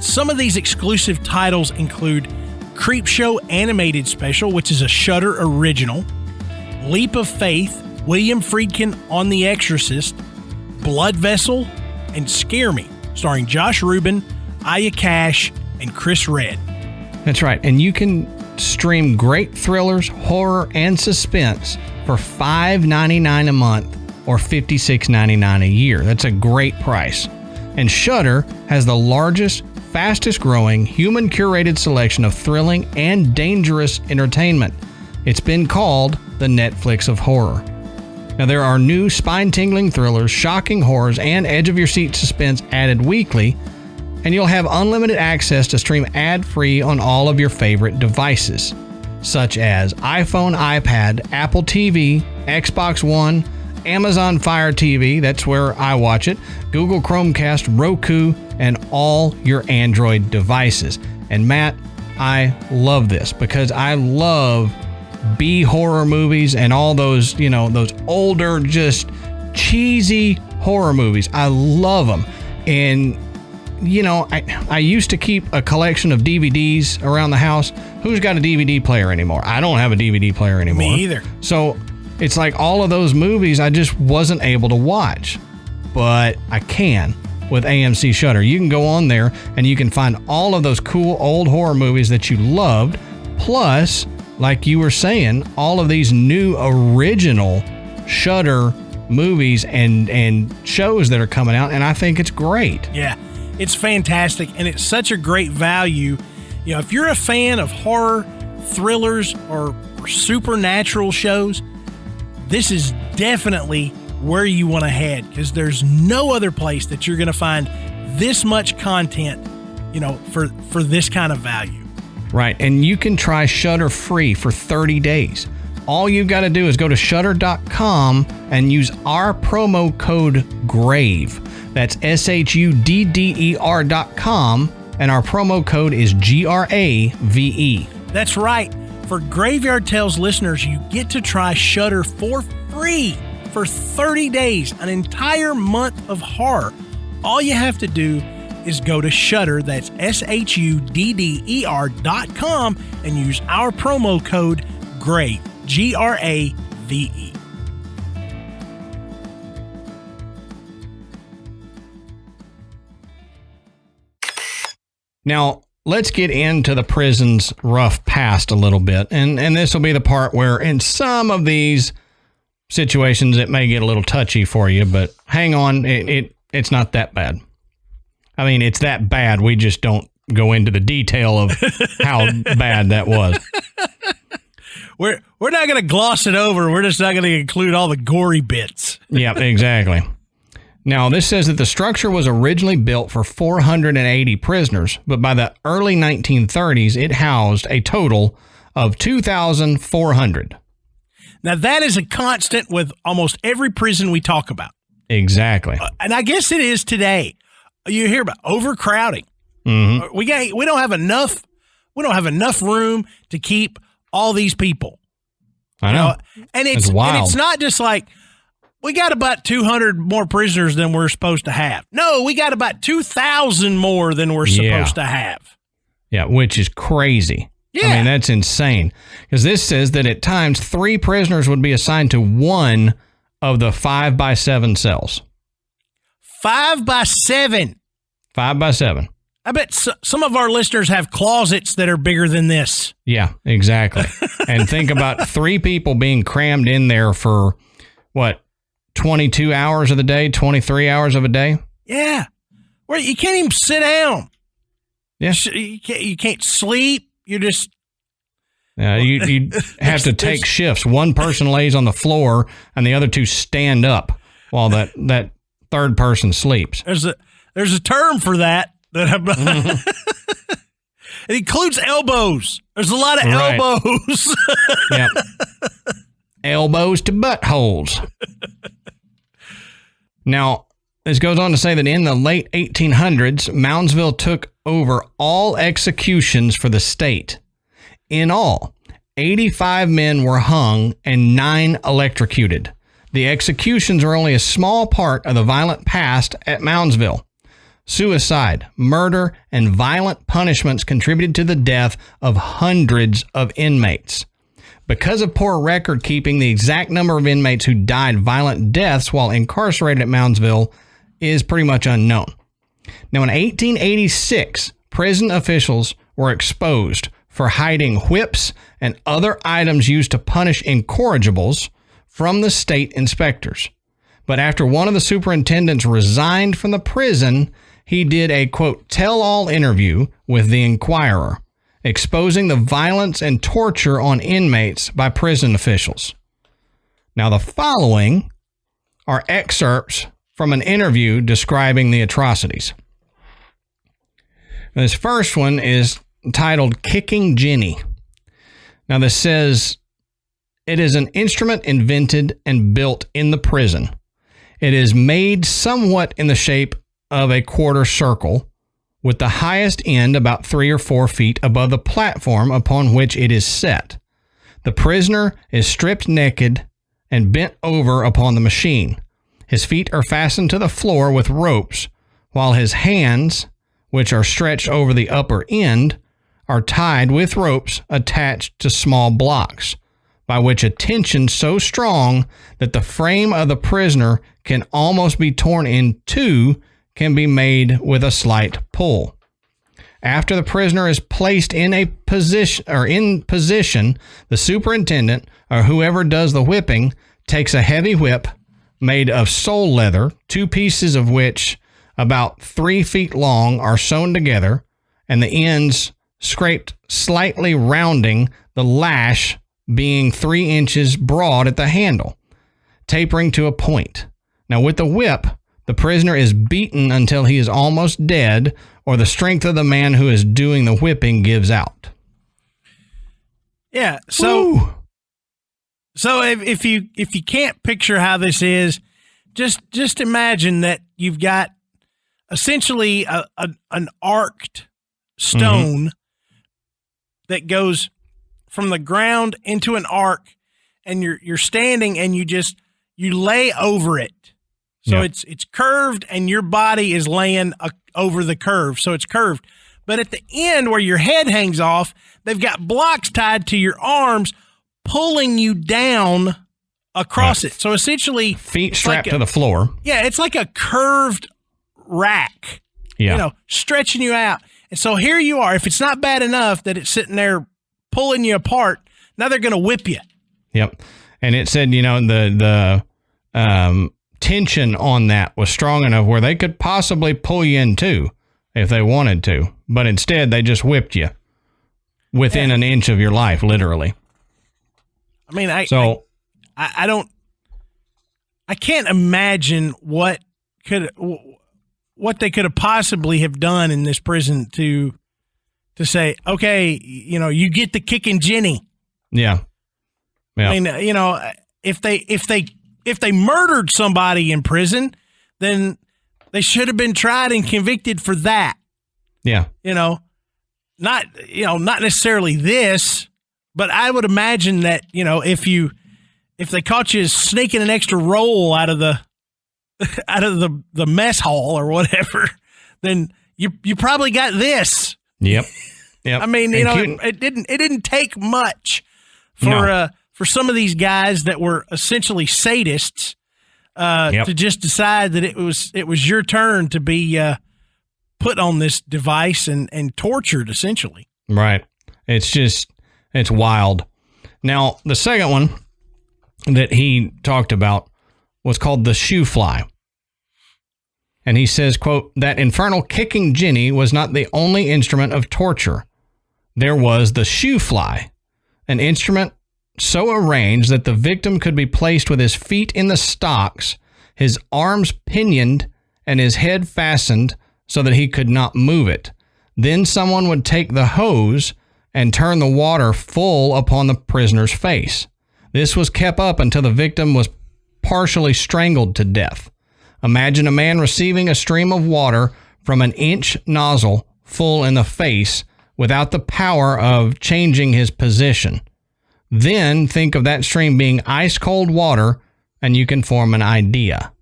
Some of these exclusive titles include Creepshow Animated Special, which is a Shudder original, Leap of Faith, William Friedkin on The Exorcist, Blood Vessel, and Scare Me, starring Josh Rubin, Aya Cash, and Chris Redd. That's right. And you can stream great thrillers, horror, and suspense for $5.99 a month or $56.99 a year. That's a great price. And Shudder has the largest, fastest growing, human curated selection of thrilling and dangerous entertainment. It's been called the Netflix of horror. Now, there are new spine-tingling thrillers, shocking horrors, and edge-of-your-seat suspense added weekly, and you'll have unlimited access to stream ad-free on all of your favorite devices, such as iPhone, iPad, Apple TV, Xbox One, Amazon Fire TV, that's where I watch it, Google Chromecast, Roku, and all your Android devices. And Matt, I love this because I love B horror movies and all those, those older, just cheesy horror movies. I love them. And, I used to keep a collection of DVDs around the house. Who's got a DVD player anymore? I don't have a DVD player anymore. Me either. So it's like all of those movies I just wasn't able to watch, but I can with AMC Shudder. You can go on there and you can find all of those cool old horror movies that you loved, plus, like you were saying, all of these new original Shudder movies and shows that are coming out, and I think it's great. Yeah, it's fantastic, and it's such a great value. If you're a fan of horror, thrillers, or supernatural shows, this is definitely where you want to head, because there's no other place that you're going to find this much content, for this kind of value. Right, and you can try Shudder free for 30 days. All you've got to do is go to shudder.com and use our promo code GRAVE. That's SHUDDER.com, and our promo code is GRAVE. That's right. For Graveyard Tales listeners, you get to try Shudder for free for 30 days, an entire month of horror. All you have to do is go to Shudder, that's SHUDDER.com, and use our promo code GRAVE, GRAVE. Now, let's get into the prison's rough past a little bit, and this will be the part where in some of these situations it may get a little touchy for you, but hang on, it's not that bad. I mean, it's that bad, we just don't go into the detail of how bad that was. We're not going to gloss it over. We're just not going to include all the gory bits. Yeah, exactly. Now, this says that the structure was originally built for 480 prisoners, but by the early 1930s, it housed a total of 2,400. Now, that is a constant with almost every prison we talk about. Exactly. And I guess it is today. You hear about overcrowding. Mm-hmm. We don't have enough. We don't have enough room to keep all these people. I know. And it's wild. And it's not just like we got about 200 more prisoners than we're supposed to have. No, we got about 2,000 more than we're supposed to have. Yeah, which is crazy. Yeah. I mean, that's insane. Because this says that at times 3 prisoners would be assigned to one of the 5x7 cells. 5x7. 5x7. I bet some of our listeners have closets that are bigger than this. Yeah, exactly. And think about 3 people being crammed in there for, 2 22 hours of the day, 23 hours of a day. Yeah. Where you can't even sit down. Yeah. You can't sleep. You're just. You have to take shifts. One person lays on the floor and the other two stand up while that third person sleeps. There's a term for that it includes elbows. There's a lot of elbows. Yep. Elbows to buttholes. Now, this goes on to say that in the late 1800s, Moundsville took over all executions for the state. In all, 85 men were hung and 9 electrocuted. The executions are only a small part of the violent past at Moundsville. Suicide, murder, and violent punishments contributed to the death of hundreds of inmates. Because of poor record keeping, the exact number of inmates who died violent deaths while incarcerated at Moundsville is pretty much unknown. Now, in 1886, prison officials were exposed for hiding whips and other items used to punish incorrigibles from the state inspectors. But after one of the superintendents resigned from the prison, he did a, quote, tell-all interview with the Inquirer, exposing the violence and torture on inmates by prison officials. Now, the following are excerpts from an interview describing the atrocities. This first one is titled Kicking Jenny. Now, this says, it is an instrument invented and built in the prison. It is made somewhat in the shape of a quarter circle, with the highest end about 3 or 4 feet above the platform upon which it is set. The prisoner is stripped naked and bent over upon the machine. His feet are fastened to the floor with ropes, while his hands, which are stretched over the upper end, are tied with ropes attached to small blocks, by which a tension so strong that the frame of the prisoner can almost be torn in two can be made with a slight pull. After the prisoner is placed in position, the superintendent or whoever does the whipping takes a heavy whip made of sole leather, 2 pieces of which about 3 feet long are sewn together, and the ends scraped slightly, rounding the lash being 3 inches broad at the handle, tapering to a point. Now, with the whip, the prisoner is beaten until he is almost dead, or the strength of the man who is doing the whipping gives out. Yeah. So if you can't picture how this is, just imagine that you've got essentially an arced stone that goes from the ground into an arc, and you're standing and you lay over it. So it's curved, and your body is laying over the curve. So it's curved. But at the end where your head hangs off, they've got blocks tied to your arms, pulling you down across it. So essentially, feet strapped to the floor. Yeah, it's like a curved rack. Yeah. Stretching you out. And so here you are. If it's not bad enough that it's sitting there pulling you apart, now they're going to whip you. Yep. And it said, the tension on that was strong enough where they could possibly pull you in two if they wanted to. But instead, they just whipped you within an inch of your life, literally. I mean, I can't imagine what they could have possibly have done in this prison to say, okay, you get the kicking Jenny. Yeah. I mean, if they murdered somebody in prison, then they should have been tried and convicted for that. Yeah. Not necessarily this, but I would imagine that, if they caught you sneaking an extra roll out of the mess hall or whatever, then you probably got this. Yep. I mean, it didn't take much for some of these guys that were essentially sadists to just decide that it was your turn to be put on this device and tortured, essentially. Right. It's wild. Now, the second one that he talked about was called the shoe fly. And he says, quote, that infernal kicking Jenny was not the only instrument of torture. There was the shoe fly, an instrument so arranged that the victim could be placed with his feet in the stocks, his arms pinioned, and his head fastened so that he could not move it. Then someone would take the hose and turn the water full upon the prisoner's face. This was kept up until the victim was partially strangled to death. Imagine a man receiving a stream of water from an inch nozzle full in the face without the power of changing his position. Then think of that stream being ice cold water, and you can form an idea.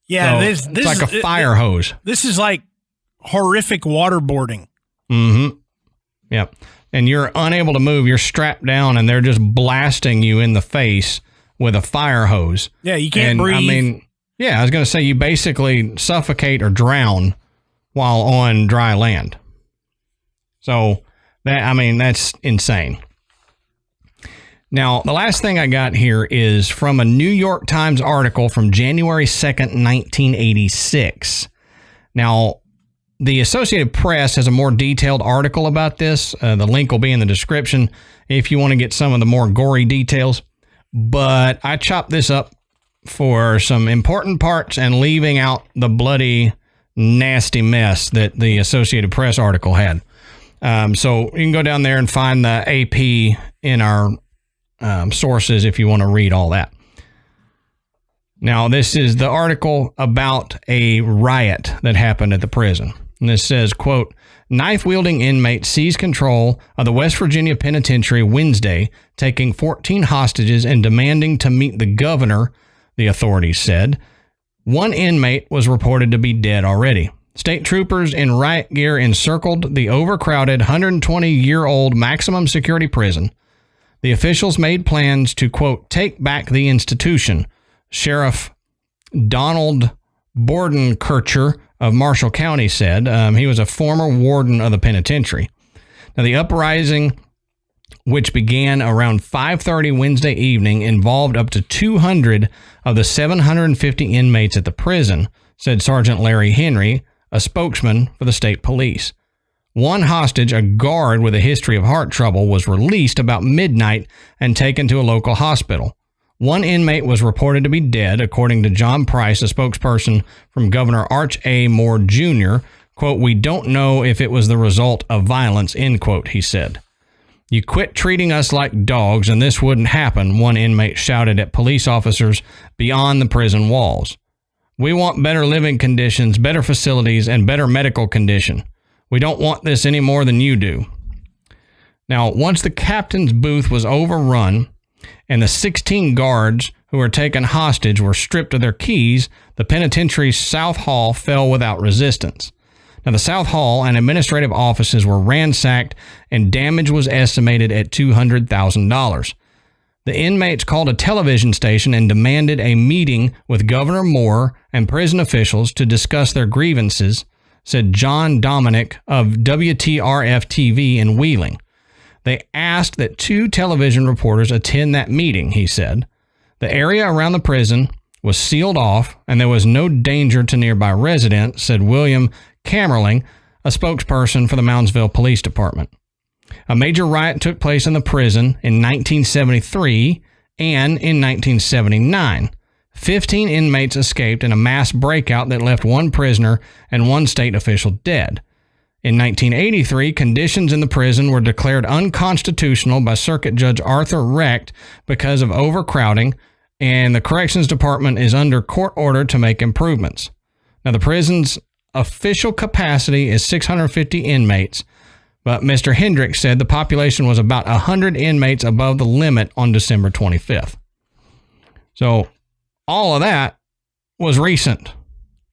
Yeah, so it's like a fire hose. This is like horrific waterboarding. Mm-hmm. Yep. And you're unable to move. You're strapped down, and they're just blasting you in the face with a fire hose. Yeah, you can't breathe. I mean, yeah, I was going to say you basically suffocate or drown while on dry land. So that's insane. Now, the last thing I got here is from a New York Times article from January 2nd, 1986. Now, the Associated Press has a more detailed article about this. The link will be in the description if you want to get some of the more gory details. But I chopped this up for some important parts and leaving out the bloody, nasty mess that the Associated Press article had. So you can go down there and find the AP in our sources if you want to read all that. Now, this is the article about a riot that happened at the prison. And this says, quote, knife-wielding inmate seized control of the West Virginia Penitentiary Wednesday, taking 14 hostages and demanding to meet the governor, the authorities said. One inmate was reported to be dead already. State troopers in riot gear encircled the overcrowded 120-year-old maximum security prison. The officials made plans to, quote, take back the institution. Sheriff Donald Bordenkircher of Marshall County said. He was a former warden of the penitentiary. Now, the uprising, which began around 5:30 Wednesday evening, involved up to 200 of the 750 inmates at the prison, said Sergeant Larry Henry, a spokesman for the state police. One hostage, a guard with a history of heart trouble, was released about midnight and taken to a local hospital. One inmate was reported to be dead, according to John Price, a spokesperson from Governor Arch A. Moore Jr. Quote, we don't know if it was the result of violence, end quote, he said. You quit treating us like dogs and this wouldn't happen, one inmate shouted at police officers beyond the prison walls. We want better living conditions, better facilities, and better medical condition. We don't want this any more than you do. Now, once the captain's booth was overrun and the 16 guards who were taken hostage were stripped of their keys, the penitentiary's South Hall fell without resistance. Now, the South Hall and administrative offices were ransacked and damage was estimated at $200,000. The inmates called a television station and demanded a meeting with Governor Moore and prison officials to discuss their grievances, said John Dominic of WTRF-TV in Wheeling. They asked that 2 television reporters attend that meeting, he said. The area around the prison was sealed off and there was no danger to nearby residents, said William Camerling, a spokesperson for the Moundsville Police Department. A major riot took place in the prison in 1973 and in 1979. 15 inmates escaped in a mass breakout that left 1 prisoner and 1 state official dead. In 1983, conditions in the prison were declared unconstitutional by Circuit Judge Arthur Recht because of overcrowding, and the Corrections Department is under court order to make improvements. Now, the prison's official capacity is 650 inmates, but Mr. Hendricks said the population was about 100 inmates above the limit on December 25th. So all of that was recent.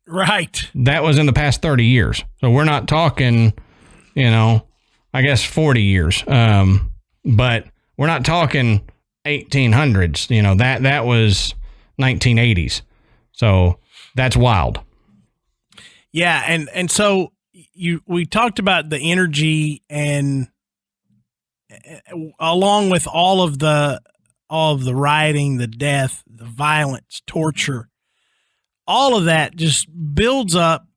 Right. That was in the past 30 years. So we're not talking, I guess 40 years. But we're not talking 1800s. That was 1980s. So that's wild. Yeah. And so we talked about the energy and along with all of the all of the rioting, the death, the violence, torture, all of that just builds up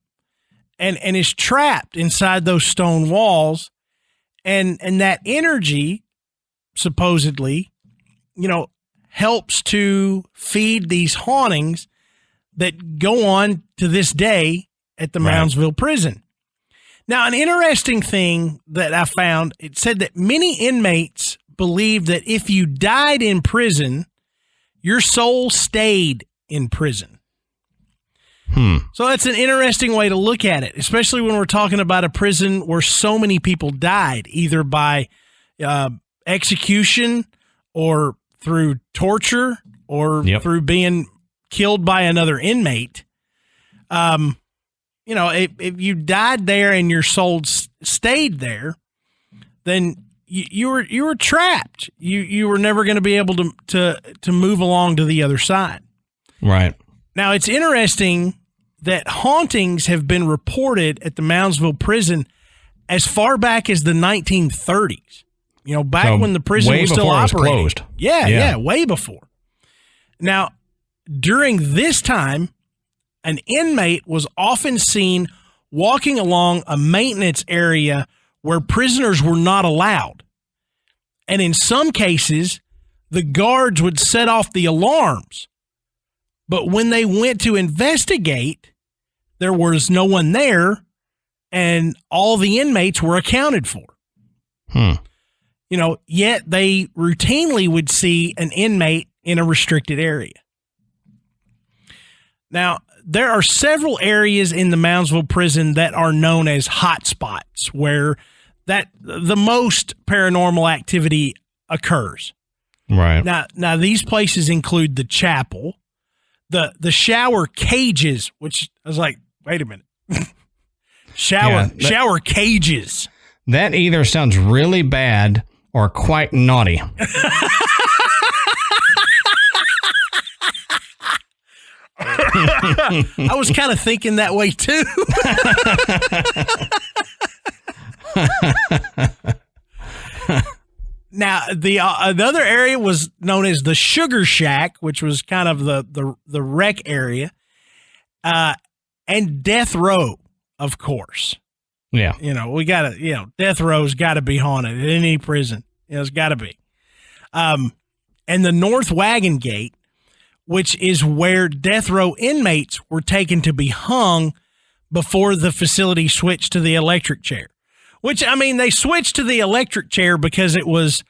and is trapped inside those stone walls. And that energy, supposedly, helps to feed these hauntings that go on to this day at the Moundsville prison. Now, an interesting thing that I found, it said that many inmates believe that if you died in prison, your soul stayed in prison. So that's an interesting way to look at it, especially when we're talking about a prison where so many people died, either by execution or through torture or through being killed by another inmate. If you died there and your soul stayed there, then you were trapped. You were never going to be able to move along to the other side. Right. Now, it's interesting that hauntings have been reported at the Moundsville prison as far back as the 1930s. Back when the prison was still operating. It was closed. Yeah, way before. Now, during this time, an inmate was often seen walking along a maintenance area where prisoners were not allowed. And in some cases, the guards would set off the alarms. But when they went to investigate, there was no one there, and all the inmates were accounted for. Yet they routinely would see an inmate in a restricted area. Now, there are several areas in the Moundsville prison that are known as hot spots, where the most paranormal activity occurs. Right. Now these places include the chapel, the shower cages, which I was like, wait a minute. Shower cages. That either sounds really bad or quite naughty. I was kind of thinking that way too. Now, the other area was known as the Sugar Shack, which was kind of the rec area, and Death Row, of course. Yeah. We got to, Death Row's got to be haunted at any prison. It's got to be. And the North Wagon Gate, which is where death row inmates were taken to be hung before the facility switched to the electric chair. Which, they switched to the electric chair because it was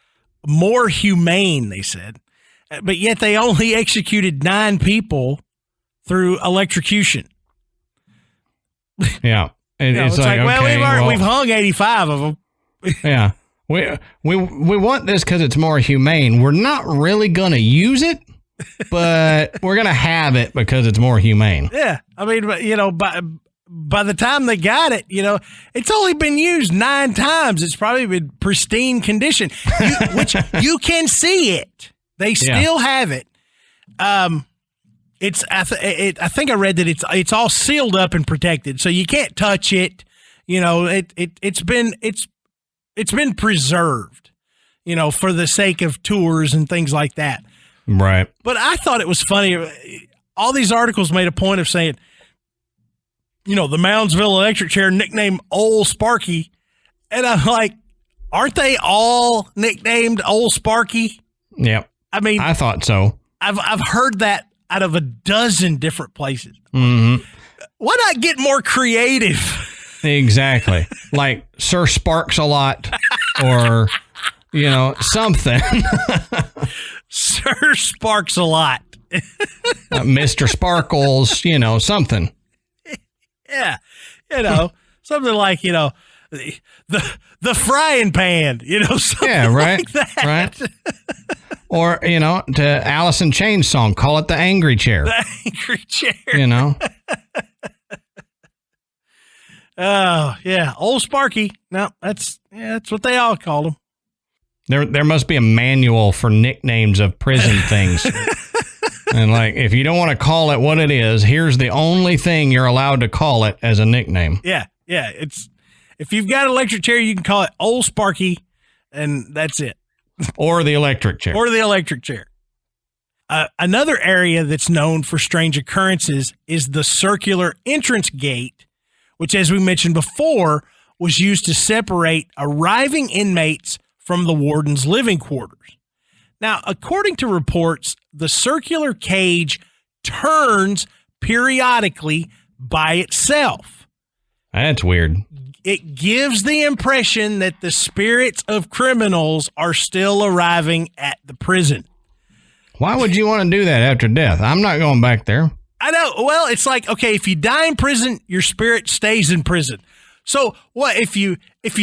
more humane, they said. But yet they only executed 9 people through electrocution. Yeah. It's like, we've hung 85 of them. Yeah. We want this because it's more humane. We're not really going to use it, but we're going to have it because it's more humane. Yeah. By the time they got it, it's only been used 9 times. It's probably been pristine condition, which you can see it. They still have it. I think I read that it's all sealed up and protected, so you can't touch it. It's been preserved, for the sake of tours and things like that. Right. But I thought it was funny. All these articles made a point of saying, the Moundsville electric chair nicknamed Old Sparky. And I'm like, aren't they all nicknamed Old Sparky? Yep. I thought so. I've heard that out of a dozen different places. Mm-hmm. Why not get more creative? Exactly. Like Sir Sparks a lot or, something. Sir Sparks a lot. Mr. Sparkles, something. Yeah. Something like, the frying pan, something right, like that. Right. Or, to Alice in Chains song, call it the angry chair. The angry chair. Oh, yeah. Old Sparky. No, that's what they all called him. There must be a manual for nicknames of prison things. And if you don't want to call it what it is, here's the only thing you're allowed to call it as a nickname. Yeah. Yeah. If you've got an electric chair, you can call it Old Sparky, and that's it. Or the electric chair. Or the electric chair. Another area that's known for strange occurrences is the circular entrance gate, which, as we mentioned before, was used to separate arriving inmates from the warden's living quarters. Now, according to reports, the circular cage turns periodically by itself. That's weird. It gives the impression that the spirits of criminals are still arriving at the prison. Why would you want to do that after death? I'm not going back there. I know. Well, it's like, okay, if you die in prison, your spirit stays in prison. So what if you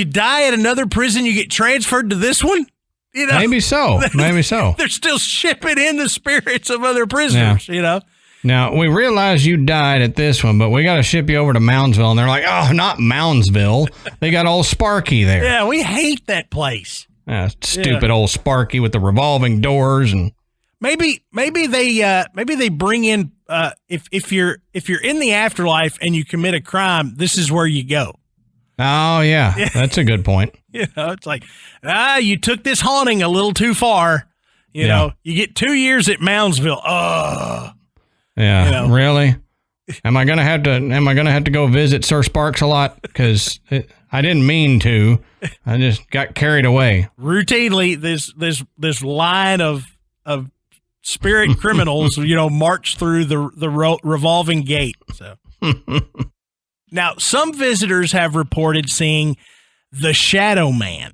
die at another prison, you get transferred to this one? You know, maybe so. Maybe so. They're still shipping in the spirits of other prisoners, you know. Now, we realize you died at this one, but we got to ship you over to Moundsville. And they're like, oh, not Moundsville. They got old Sparky there. Yeah, we hate that place. Stupid old Sparky with the revolving doors. And maybe they bring in if you're in the afterlife and you commit a crime, this is where you go. Oh, yeah. That's a good point. You know, it's like, you took this haunting a little too far. You know, you get 2 years at Moundsville. Yeah, you know. Really? Am I gonna have to go visit Sir Sparks a lot? Because I didn't mean to. I just got carried away. Routinely, this line of spirit criminals, you know, march through the revolving gate. So now, some visitors have reported seeing the Shadow Man,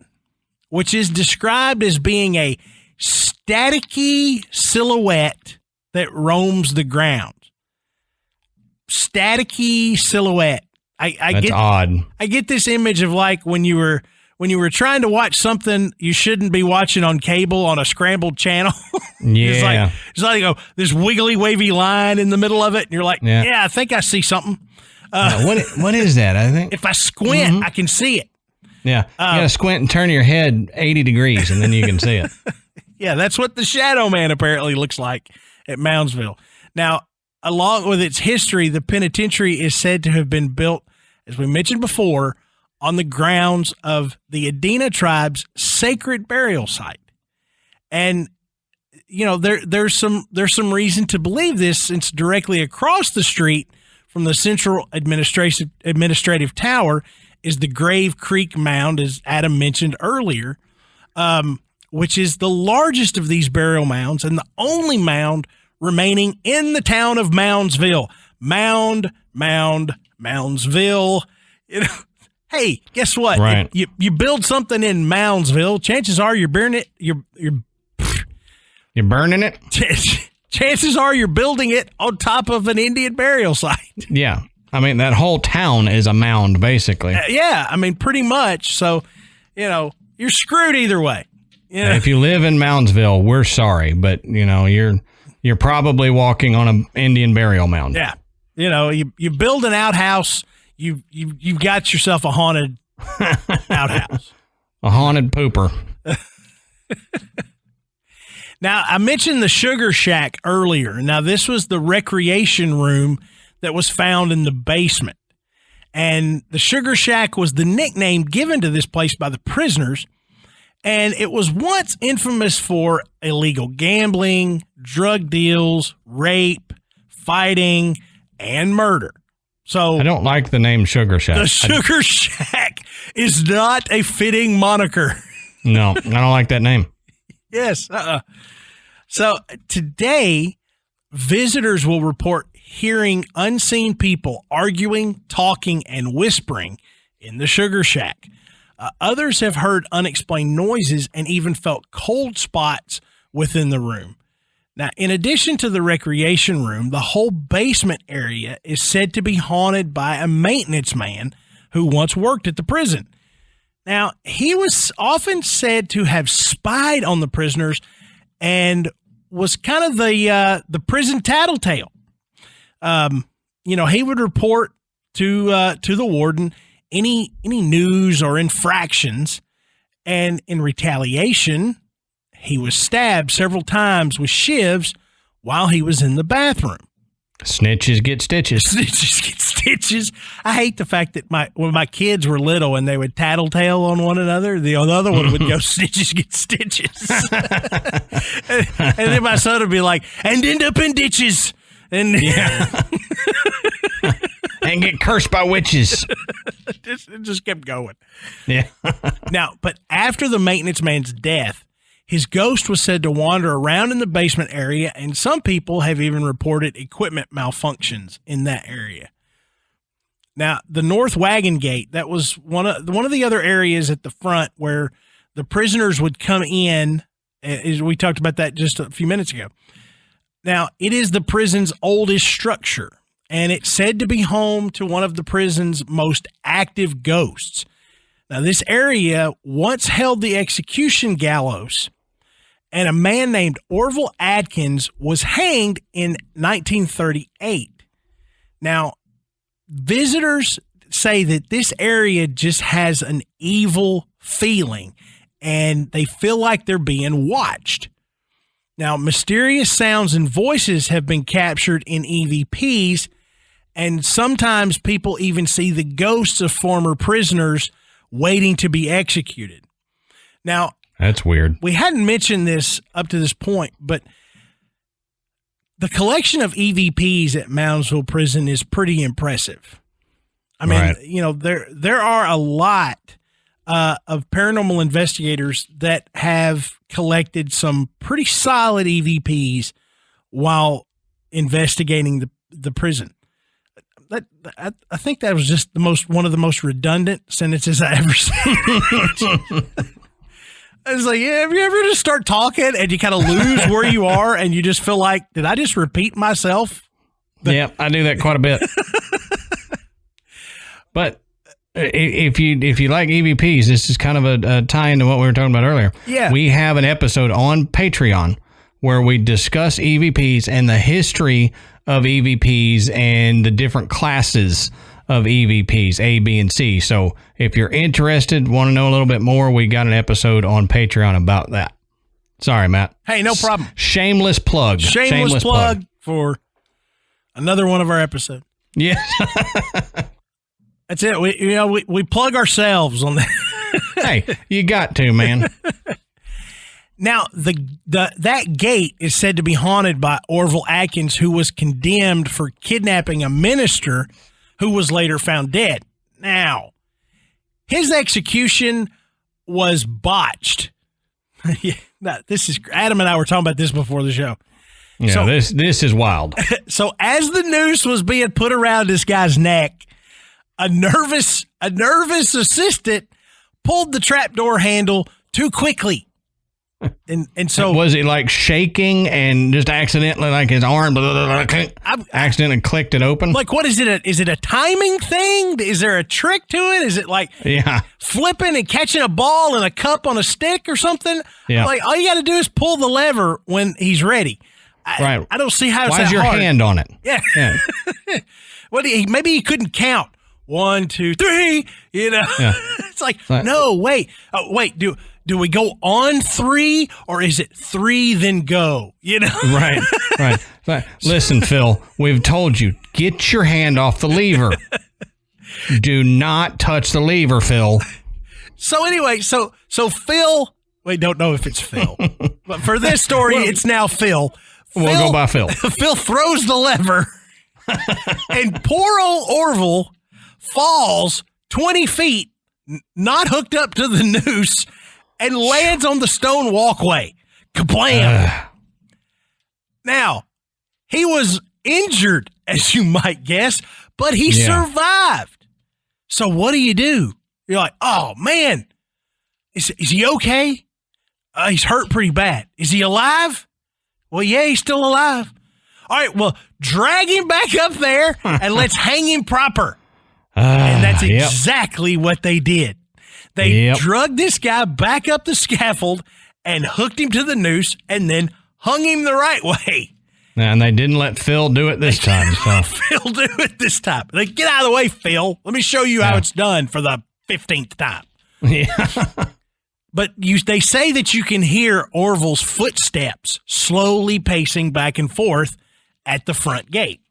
which is described as being a staticky silhouette that roams the ground. Staticky silhouette. That's odd. I get this image of like when you were trying to watch something you shouldn't be watching on cable on a scrambled channel. Yeah. it's like this wiggly wavy line in the middle of it, and you're like, yeah I think I see something. What is that? I think if I squint, I can see it. Yeah, you gotta squint and turn your head 80 degrees, and then you can see it. Yeah, that's what the Shadow Man apparently looks like at Moundsville. Now, along with its history, the penitentiary is said to have been built, as we mentioned before, on the grounds of the Adena tribe's sacred burial site. And, you know, there's some reason to believe this, since directly across the street from the central administrative tower is the Grave Creek Mound, as Adam mentioned earlier, which is the largest of these burial mounds and the only mound remaining in the town of Moundsville. Moundsville. You know, hey, guess what? Right. If you build something in Moundsville, chances are you're burning it. You're burning it? Chances are you're building it on top of an Indian burial site. Yeah. I mean, that whole town is a mound, basically. Yeah. I mean, pretty much. So, you know, you're screwed either way. You know? If you live in Moundsville, we're sorry, but, you know, you're probably walking on an Indian burial mound. Yeah. You know, you build an outhouse, you've got yourself a haunted outhouse. A haunted pooper. Now, I mentioned the Sugar Shack earlier. Now, this was the recreation room that was found in the basement. And the Sugar Shack was the nickname given to this place by the prisoners. And it was once infamous for illegal gambling, drug deals, rape, fighting, and murder. So I don't like the name Sugar Shack. The Sugar Shack is not a fitting moniker. No, I don't like that name. Yes. So today, visitors will report hearing unseen people arguing, talking, and whispering in the Sugar Shack. Others have heard unexplained noises and even felt cold spots within the room. Now, in addition to the recreation room, the whole basement area is said to be haunted by a maintenance man who once worked at the prison. Now, he was often said to have spied on the prisoners and was kind of the prison tattletale. You know, he would report to the warden any news or infractions, and in retaliation, he was stabbed several times with shivs while he was in the bathroom. Snitches get stitches. Snitches get stitches. I hate the fact that when my kids were little and they would tattletale on one another, the other one would go, snitches get stitches. And then my son would be like, and end up in ditches. And and get cursed by witches. It just kept going. Yeah. Now, but after the maintenance man's death, his ghost was said to wander around in the basement area, and some people have even reported equipment malfunctions in that area. Now, the North Wagon Gate, that was one of the other areas at the front where the prisoners would come in. As we talked about that just a few minutes ago. Now, it is the prison's oldest structure, and it's said to be home to one of the prison's most active ghosts. Now, this area once held the execution gallows, and a man named Orville Adkins was hanged in 1938. Now, visitors say that this area just has an evil feeling, and they feel like they're being watched. Now, mysterious sounds and voices have been captured in EVPs, and sometimes people even see the ghosts of former prisoners waiting to be executed. Now, that's weird. We hadn't mentioned this up to this point, but the collection of EVPs at Moundsville Prison is pretty impressive. I mean, right. You know, there are a lot of paranormal investigators that have collected some pretty solid EVPs while investigating the prison. I think that was just one of the most redundant sentences I ever seen. I was like, yeah, have you ever just start talking and you kind of lose where you are and you just feel like, did I just repeat myself? Yeah, I do that quite a bit. But if you like EVPs, this is kind of a tie into what we were talking about earlier. Yeah. We have an episode on Patreon where we discuss EVPs and the history of EVPs and the different classes of EVPs, A, B, and C. So if you're interested, want to know a little bit more, we got an episode on Patreon about that. Sorry, Matt. Hey, no problem. Shameless plug. Shameless plug for another one of our episodes. Yeah. That's it. We plug ourselves on that. Hey, you got to, man. Now, that gate is said to be haunted by Orville Atkins, who was condemned for kidnapping a minister who was later found dead. Now, his execution was botched. This is Adam and I were talking about this before the show. Yeah, so, this is wild. So as the noose was being put around this guy's neck, a nervous assistant pulled the trapdoor handle too quickly. And so was he like shaking and just accidentally like his arm accidentally clicked it open? Like, what is it? Is it a timing thing? Is there a trick to it? Is it like flipping and catching a ball in a cup on a stick or something? Yeah. Like all you got to do is pull the lever when he's ready. Right. I don't see how it's Why's that your hard. hand on it? Yeah. Well, maybe he couldn't count 1, 2, 3. You know, it's like no, wait, Do we go on 3 or is it 3 then go? You know? Right. Listen, Phil, we've told you, get your hand off the lever. Do not touch the lever, Phil. So anyway, so Phil, we don't know if it's Phil, but for this story, it's now Phil. We'll go by Phil. Phil throws the lever and poor old Orville falls 20 feet, not hooked up to the noose, and lands on the stone walkway. Kablam! Now, he was injured, as you might guess, but he survived. So what do? You're like, oh, man, is he okay? He's hurt pretty bad. Is he alive? Well, yeah, he's still alive. All right, well, drag him back up there and let's hang him proper. And that's exactly what they did. They drugged this guy back up the scaffold and hooked him to the noose and then hung him the right way. And they didn't let Phil do it this time. So. Phil do it this time. Like, get out of the way, Phil. Let me show you how it's done for the 15th time. Yeah. But they say that you can hear Orville's footsteps slowly pacing back and forth at the front gate.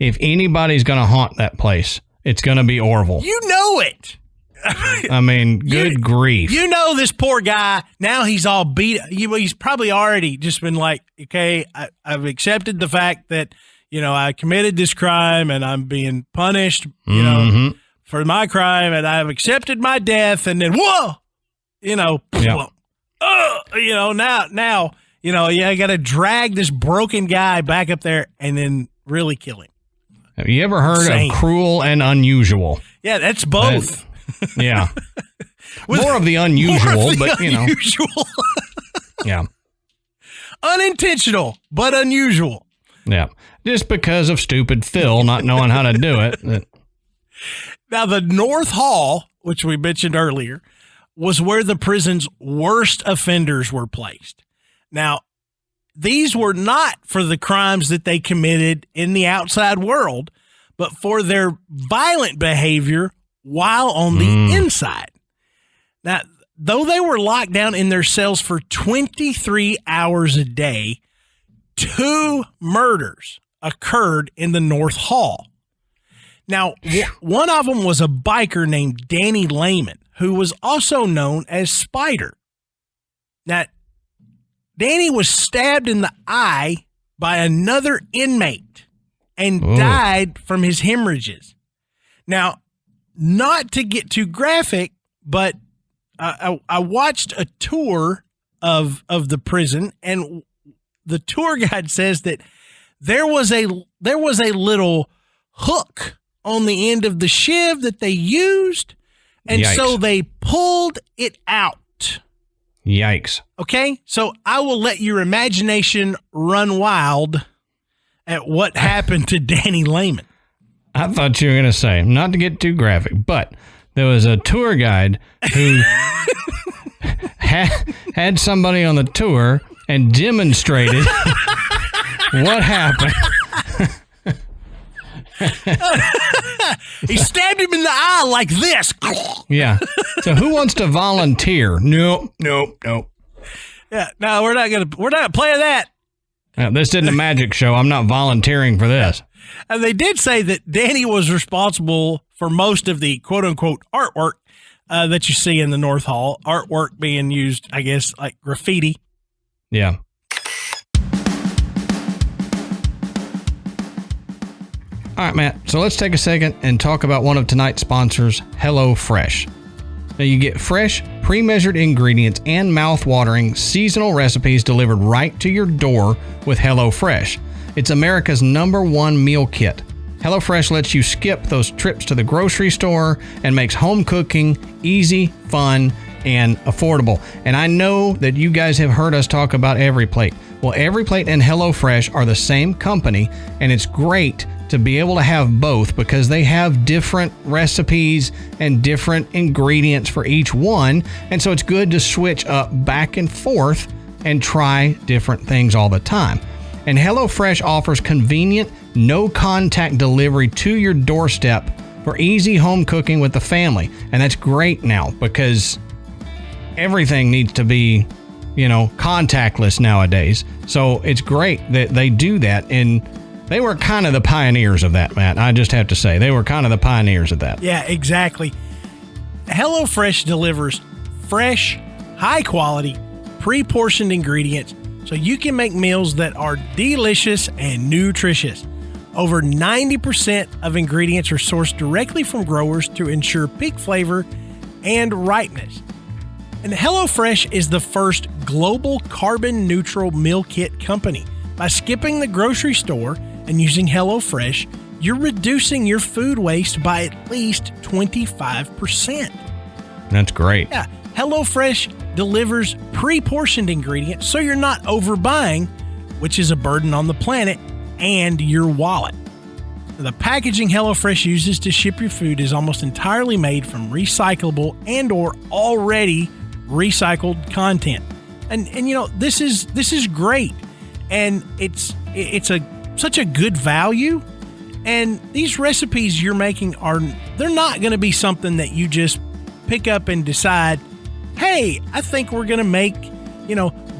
If anybody's going to haunt that place, it's going to be Orville. You know it. I mean, good grief. You know, this poor guy, now he's all beat. He's probably already just been like, okay, I've accepted the fact that, I committed this crime and I'm being punished, for my crime, and I've accepted my death. And then, whoa, now, I got to drag this broken guy back up there and then really kill him. Have you ever heard of cruel and unusual? Yeah, that's both. Yeah. More of the unusual, but unusual. Yeah. Unintentional, but unusual. Yeah. Just because of stupid Phil not knowing how to do it. Now, the North Hall, which we mentioned earlier, was where the prison's worst offenders were placed. Now, these were not for the crimes that they committed in the outside world, but for their violent behavior while on the inside. Now, though they were locked down in their cells for 23 hours a day, 2 murders occurred in the North Hall. Now, one of them was a biker named Danny Lehman, who was also known as Spider. Now, Danny was stabbed in the eye by another inmate and died from his hemorrhages. Now, not to get too graphic, but I watched a tour of the prison, and the tour guide says that there was a little hook on the end of the shiv that they used, and so they pulled it out. Yikes. Okay, so I will let your imagination run wild at what happened to Danny Lehman. I thought you were going to say, not to get too graphic, but there was a tour guide who had somebody on the tour and demonstrated what happened. He stabbed him in the eye like this. Yeah. So who wants to volunteer? Nope. Yeah. No, we're not playing that. This isn't a magic show. I'm not volunteering for this. And they did say that Danny was responsible for most of the quote unquote artwork that you see in the North Hall. Artwork being used, I guess, like graffiti. Yeah. All right, Matt. So let's take a second and talk about one of tonight's sponsors, HelloFresh. Now you get fresh, pre-measured ingredients and mouth-watering seasonal recipes delivered right to your door with HelloFresh. It's America's #1 meal kit. HelloFresh lets you skip those trips to the grocery store and makes home cooking easy, fun, and affordable. And I know that you guys have heard us talk about EveryPlate. Well, EveryPlate and HelloFresh are the same company, and it's great to be able to have both because they have different recipes and different ingredients for each one. And so it's good to switch up back and forth and try different things all the time. And HelloFresh offers convenient, no-contact delivery to your doorstep for easy home cooking with the family. And that's great now because everything needs to be, contactless nowadays. So it's great that they do that. And they were kind of the pioneers of that, Matt. I just have to say, they were kind of the pioneers of that. Yeah, exactly. HelloFresh delivers fresh, high-quality, pre-portioned ingredients so you can make meals that are delicious and nutritious. Over 90% of ingredients are sourced directly from growers to ensure peak flavor and ripeness. And HelloFresh is the first global carbon-neutral meal kit company. By skipping the grocery store and using HelloFresh, you're reducing your food waste by at least 25%. That's great. Yeah. HelloFresh delivers pre-portioned ingredients so you're not overbuying, which is a burden on the planet and your wallet. The packaging HelloFresh uses to ship your food is almost entirely made from recyclable and or already recycled content. And this is great. And it's such a good value. And these recipes you're making they're not going to be something that you just pick up and decide, hey, I think we're going to make,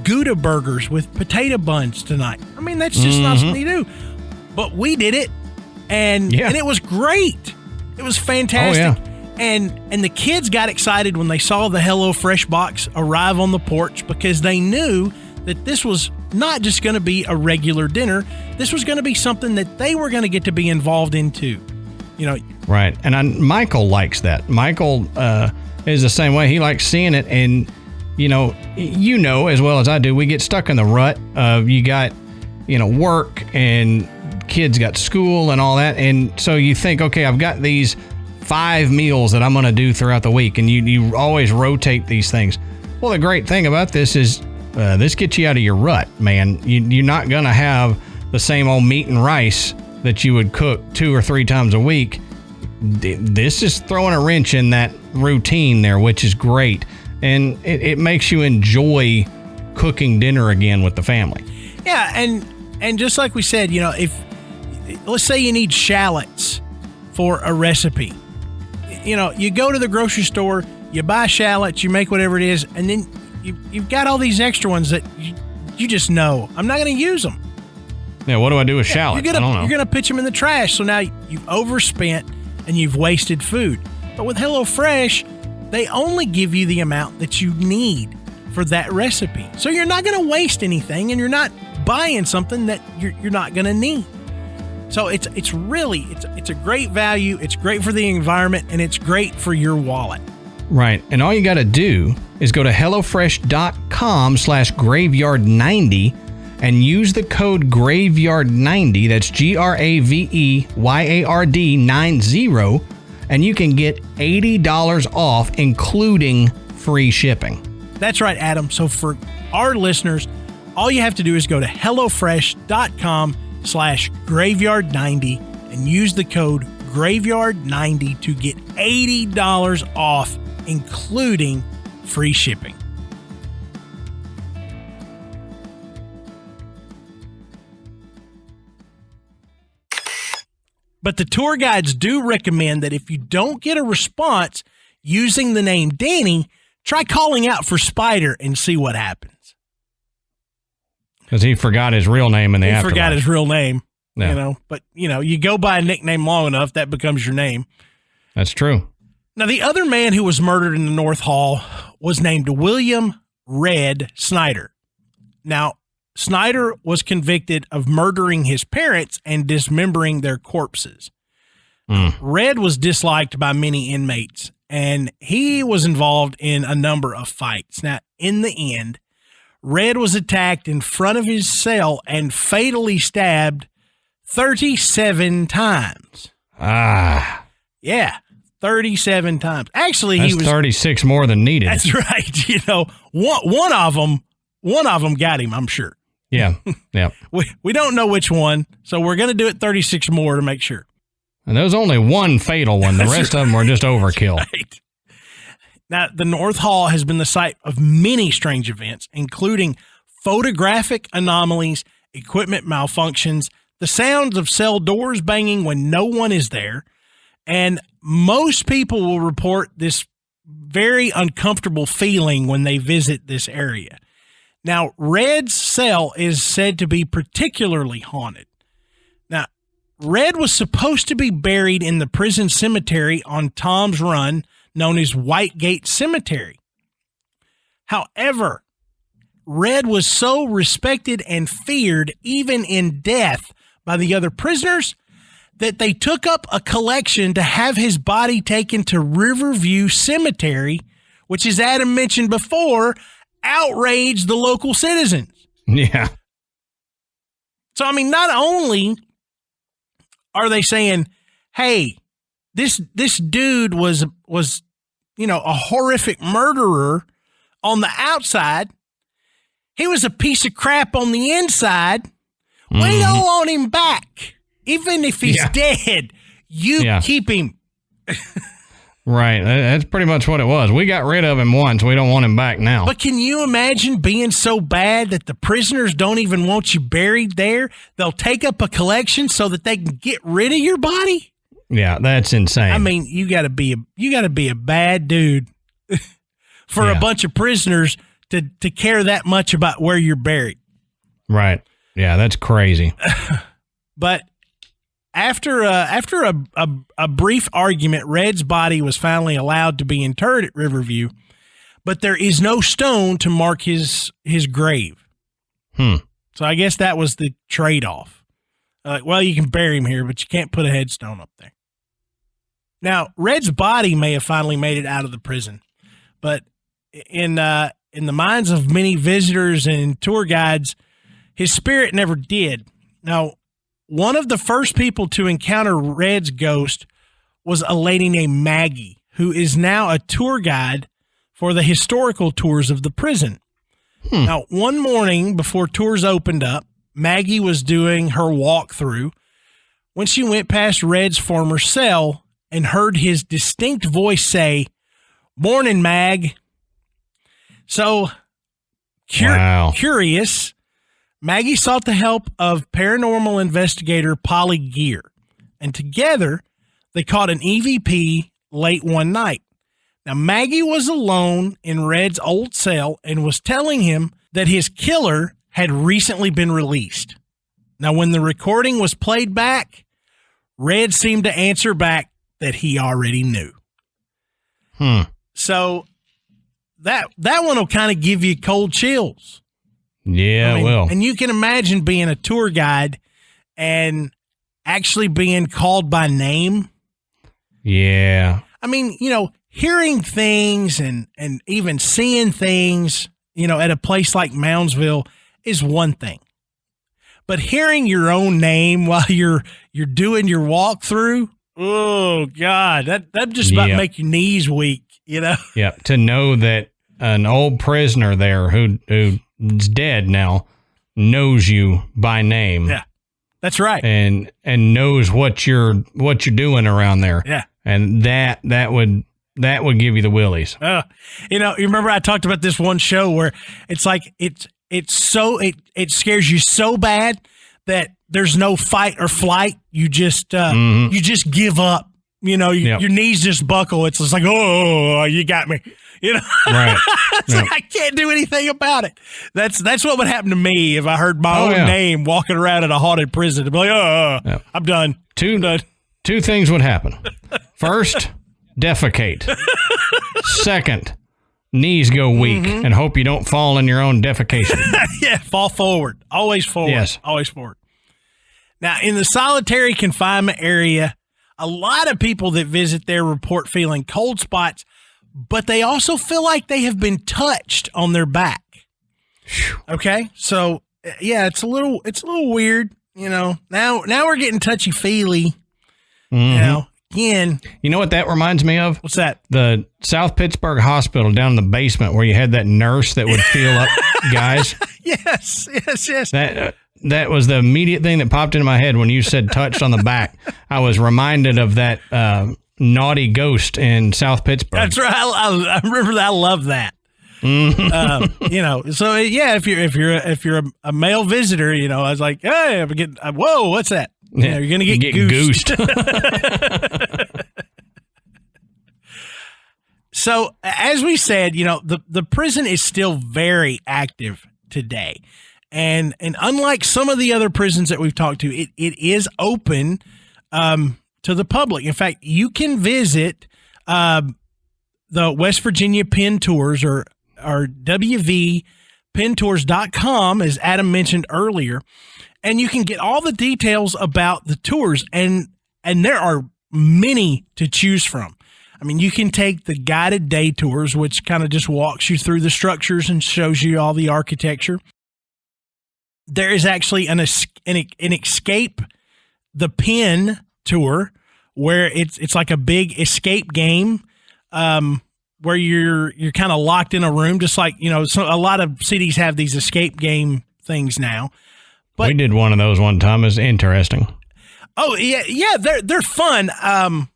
Gouda burgers with potato buns tonight. I mean, that's just not something you do. But we did it, and it was great. It was fantastic. Oh, yeah. And the kids got excited when they saw the HelloFresh box arrive on the porch because they knew that this was not just going to be a regular dinner. This was going to be something that they were going to get to be involved in too. Right. And Michael likes that. Michael is the same way. He likes seeing it. And, as well as I do, we get stuck in the rut of you got, work and kids got school and all that. And so you think, okay, I've got these 5 meals that I'm going to do throughout the week. And you always rotate these things. Well, the great thing about this is this gets you out of your rut, man. You're not going to have the same old meat and rice that you would cook 2 or 3 times a week. This is throwing a wrench in that routine there, which is great. And it makes you enjoy cooking dinner again with the family. Yeah, and just like we said, if let's say you need shallots for a recipe. You go to the grocery store, you buy shallots, you make whatever it is, and then you've got all these extra ones that you just know I'm not going to use them. Yeah, what do I do with shallots? You're going to pitch them in the trash. So now you've overspent and you've wasted food. But with HelloFresh, they only give you the amount that you need for that recipe. So you're not going to waste anything, and you're not buying something that you're not going to need. So it's a great value. It's great for the environment, and it's great for your wallet. Right. And all you got to do is go to HelloFresh.com/graveyard90 and use the code graveyard90. That's GRAVEYARD 90. And you can get $80 off, including free shipping. That's right, Adam. So for our listeners, all you have to do is go to HelloFresh.com/graveyard90 and use the code graveyard90 to get $80 off, including free shipping. But the tour guides do recommend that if you don't get a response using the name Danny, try calling out for Spider and see what happens. Because he forgot his real name in the afterlife. He forgot his real name, Yeah. But, you go by a nickname long enough, that becomes your name. That's true. Now, the other man who was murdered in the North Hall was named William Red Snyder. Now, Snyder was convicted of murdering his parents and dismembering their corpses. Red was disliked by many inmates, and he was involved in a number of fights. Now, in the end, Red was attacked in front of his cell and fatally stabbed 37 times. Yeah, 37 times. Actually, that's he was 36 more than needed. That's right. One of them got him, I'm sure. Yeah. We don't know which one, so we're going to do it 36 more to make sure. And there was only one fatal one. The rest of them were just overkill. Right. Now, the North Hall has been the site of many strange events, including photographic anomalies, equipment malfunctions, the sounds of cell doors banging when no one is there, and most people will report this very uncomfortable feeling when they visit this area. Now, Red's cell is said to be particularly haunted. Now, Red was supposed to be buried in the prison cemetery on Tom's Run, known as White Gate Cemetery. However, Red was so respected and feared, even in death, by the other prisoners, that they took up a collection to have his body taken to Riverview Cemetery, which, as Adam mentioned before, outraged the local citizens. Yeah. So, I mean, not only are they saying, hey, this dude was a horrific murderer on the outside, he was a piece of crap on the inside. We don't want him back. Even if he's dead, keep him. Right. That's pretty much what it was. We got rid of him once. We don't want him back now. But can you imagine being so bad that the prisoners don't even want you buried there? They'll take up a collection so that they can get rid of your body? Yeah, that's insane. I mean, you got to be a bad dude for a bunch of prisoners to care that much about where you're buried. Right. Yeah, that's crazy. But after a brief argument, Red's body was finally allowed to be interred at Riverview, but there is no stone to mark his grave. So I guess that was the trade-off. Well, you can bury him here, but you can't put a headstone up there. Now, Red's body may have finally made it out of the prison, but in the minds of many visitors and tour guides, his spirit never did. Now, one of the first people to encounter Red's ghost was a lady named Maggie, who is now a tour guide for the historical tours of the prison. Now, one morning before tours opened up, Maggie was doing her walkthrough when she went past Red's former cell and heard his distinct voice say, "Morning, Mag." So, curious, Maggie sought the help of paranormal investigator Polly Gear, and together they caught an EVP late one night. Now, Maggie was alone in Red's old cell and was telling him that his killer had recently been released. Now, when the recording was played back, Red seemed to answer back that he already knew. So that one will kind of give you cold chills. Yeah, well. And you can imagine being a tour guide and actually being called by name. Yeah. I mean, hearing things and even seeing things, at a place like Moundsville is one thing. But hearing your own name while you're doing your walkthrough, oh God, that just about make your knees weak, Yeah, to know that an old prisoner there who's dead now knows you by name. Yeah, that's right. And knows what you're doing around there. Yeah, and that would give you the willies. You remember I talked about this one show where it's like it scares you so bad that there's no fight or flight. You just give up. Your knees just buckle. It's just like, oh, you got me. Right. It's like, I can't do anything about it. That's what would happen to me if I heard my own name walking around in a haunted prison. I'd be like, I'm done. Two things would happen. First, defecate. Second, knees go weak and hope you don't fall in your own defecation. Yeah, fall forward. Always forward. Yes. Always forward. Now, in the solitary confinement area, a lot of people that visit there report feeling cold spots, but they also feel like they have been touched on their back. Okay? So, yeah, it's a little weird, Now we're getting touchy-feely, Again. You know what that reminds me of? What's that? The South Pittsburgh Hospital down in the basement where you had that nurse that would feel up guys. Yes. That was the immediate thing that popped into my head when you said touched on the back. I was reminded of that naughty ghost in South Pittsburgh. That's right. I remember that. I love that. So yeah, if you're a male visitor, I was like, hey, I'm getting, whoa, what's that? You're gonna get goosed. So as we said, the prison is still very active today. And unlike some of the other prisons that we've talked to, it is open to the public. In fact, you can visit the West Virginia Pen Tours or WVPentours.com, as Adam mentioned earlier, and you can get all the details about the tours. And there are many to choose from. I mean, you can take the guided day tours, which kind of just walks you through the structures and shows you all the architecture. There is actually an escape the pen tour where it's like a big escape game where you're kind of locked in a room, just like, so a lot of cities have these escape game things now. But we did one of those one time. It was interesting. Oh yeah, they're fun. I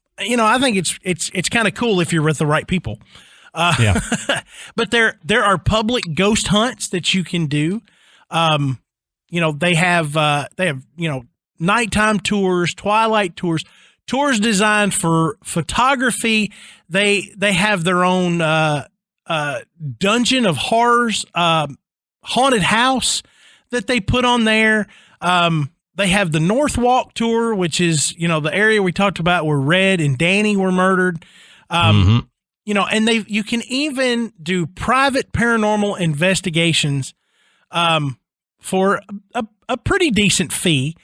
think it's kind of cool if you're with the right people. But there are public ghost hunts that you can do. They have nighttime tours, twilight tours, tours designed for photography. They have their own Dungeon of Horrors haunted house that they put on there. They have the North Walk tour, which is, the area we talked about where Red and Danny were murdered. And you can even do private paranormal investigations for a pretty decent fee,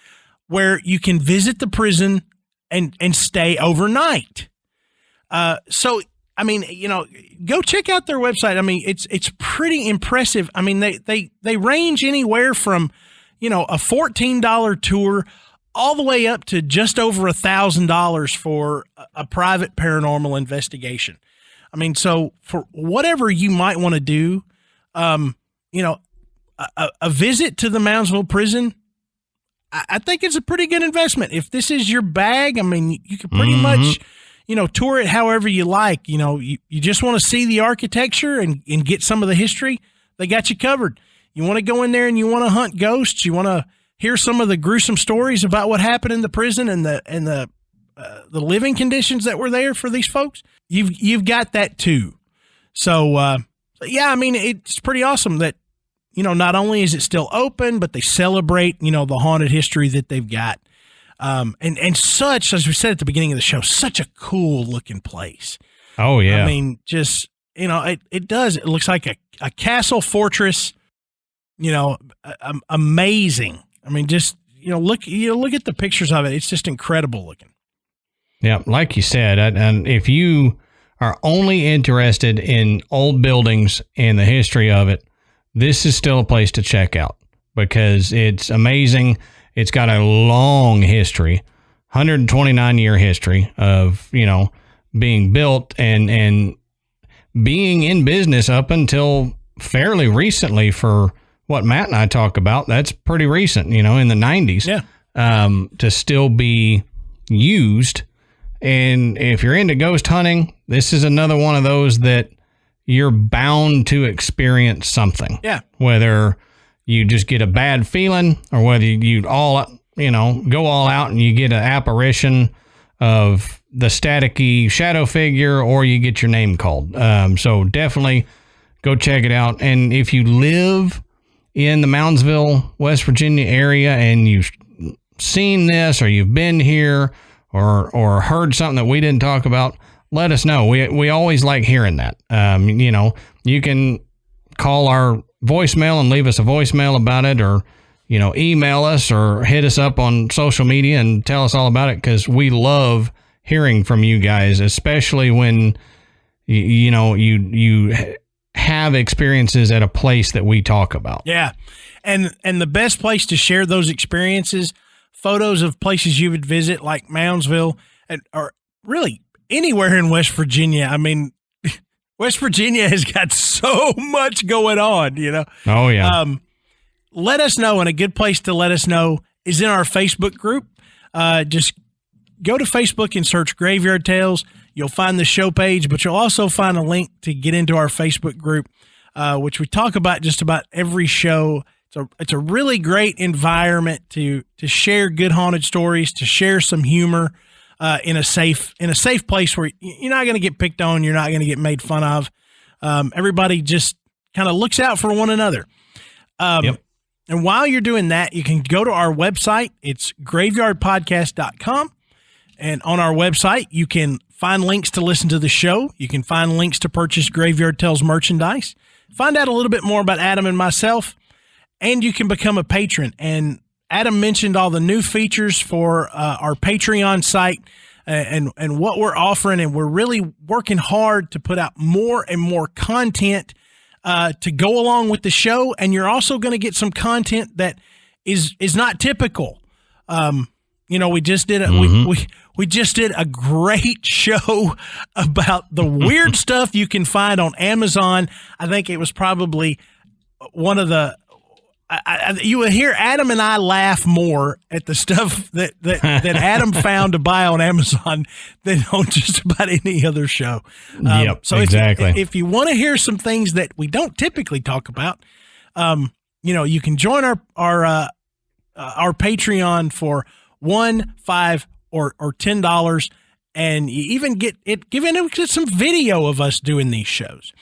where you can visit the prison and stay overnight. So, I mean, go check out their website. I mean, it's pretty impressive. I mean, they range anywhere from, a $14 tour all the way up to just over $1,000 for a private paranormal investigation. I mean, so for whatever you might want to do, a visit to the Moundsville prison, I think it's a pretty good investment. If this is your bag, I mean, you can pretty much, tour it however you like. You just want to see the architecture and get some of the history, they got you covered. You want to go in there and you want to hunt ghosts. You want to hear some of the gruesome stories about what happened in the prison and the living conditions that were there for these folks. You've got that too. So, yeah, I mean, it's pretty awesome that, not only is it still open, but they celebrate, the haunted history that they've got. And such, as we said at the beginning of the show, such a cool looking place. Oh yeah. I mean, just, it looks like a castle fortress, amazing. I mean, just, look at the pictures of it. It's just incredible looking. Yeah. Like you said, and if you are only interested in old buildings and the history of it, this is still a place to check out because it's amazing. It's got a long history, 129-year history of, being built and being in business up until fairly recently for what Matt and I talk about. That's pretty recent, in the 90s. Yeah. To still be used. And if you're into ghost hunting, this is another one of those that you're bound to experience something. Yeah. Whether you just get a bad feeling or whether you go all out and you get an apparition of the staticky shadow figure or you get your name called. So definitely go check it out. And if you live in the Moundsville, West Virginia area and you've seen this or you've been here or heard something that we didn't talk about, let us know. We always like hearing that. You can call our voicemail and leave us a voicemail about it, or, email us or hit us up on social media and tell us all about it, because we love hearing from you guys, especially when, you have experiences at a place that we talk about. Yeah. And the best place to share those experiences, photos of places you would visit like Moundsville or really anywhere in West Virginia. I mean, West Virginia has got so much going on, Oh, yeah. Let us know, and a good place to let us know is in our Facebook group. Just go to Facebook and search Graveyard Tales. You'll find the show page, but you'll also find a link to get into our Facebook group, which we talk about just about every show. It's a really great environment to share good haunted stories, to share some humor, in a safe place where you're not going to get picked on. You're not going to get made fun of. Everybody just kind of looks out for one another. Yep. And while you're doing that, you can go to our website. It's graveyardpodcast.com. And on our website, you can find links to listen to the show. You can find links to purchase Graveyard Tales merchandise. Find out a little bit more about Adam and myself. And you can become a patron. And Adam mentioned all the new features for our Patreon site and what we're offering. And we're really working hard to put out more and more content to go along with the show. And you're also going to get some content that is not typical. We just did we just did a great show about the weird stuff you can find on Amazon. I think it was probably one of the you will hear Adam and I laugh more at the stuff that Adam found to buy on Amazon than on just about any other show. So exactly. If you want to hear some things that we don't typically talk about, you can join our Patreon for $1, $5, or $10, and you even get some video of us doing these shows.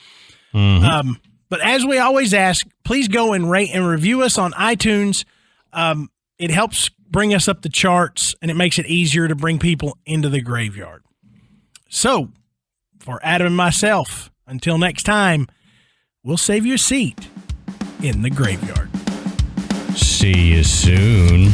But as we always ask, please go and rate and review us on iTunes. it helps bring us up the charts, and it makes it easier to bring people into the graveyard. So, for Adam and myself, until next time, we'll save you a seat in the graveyard. See you soon.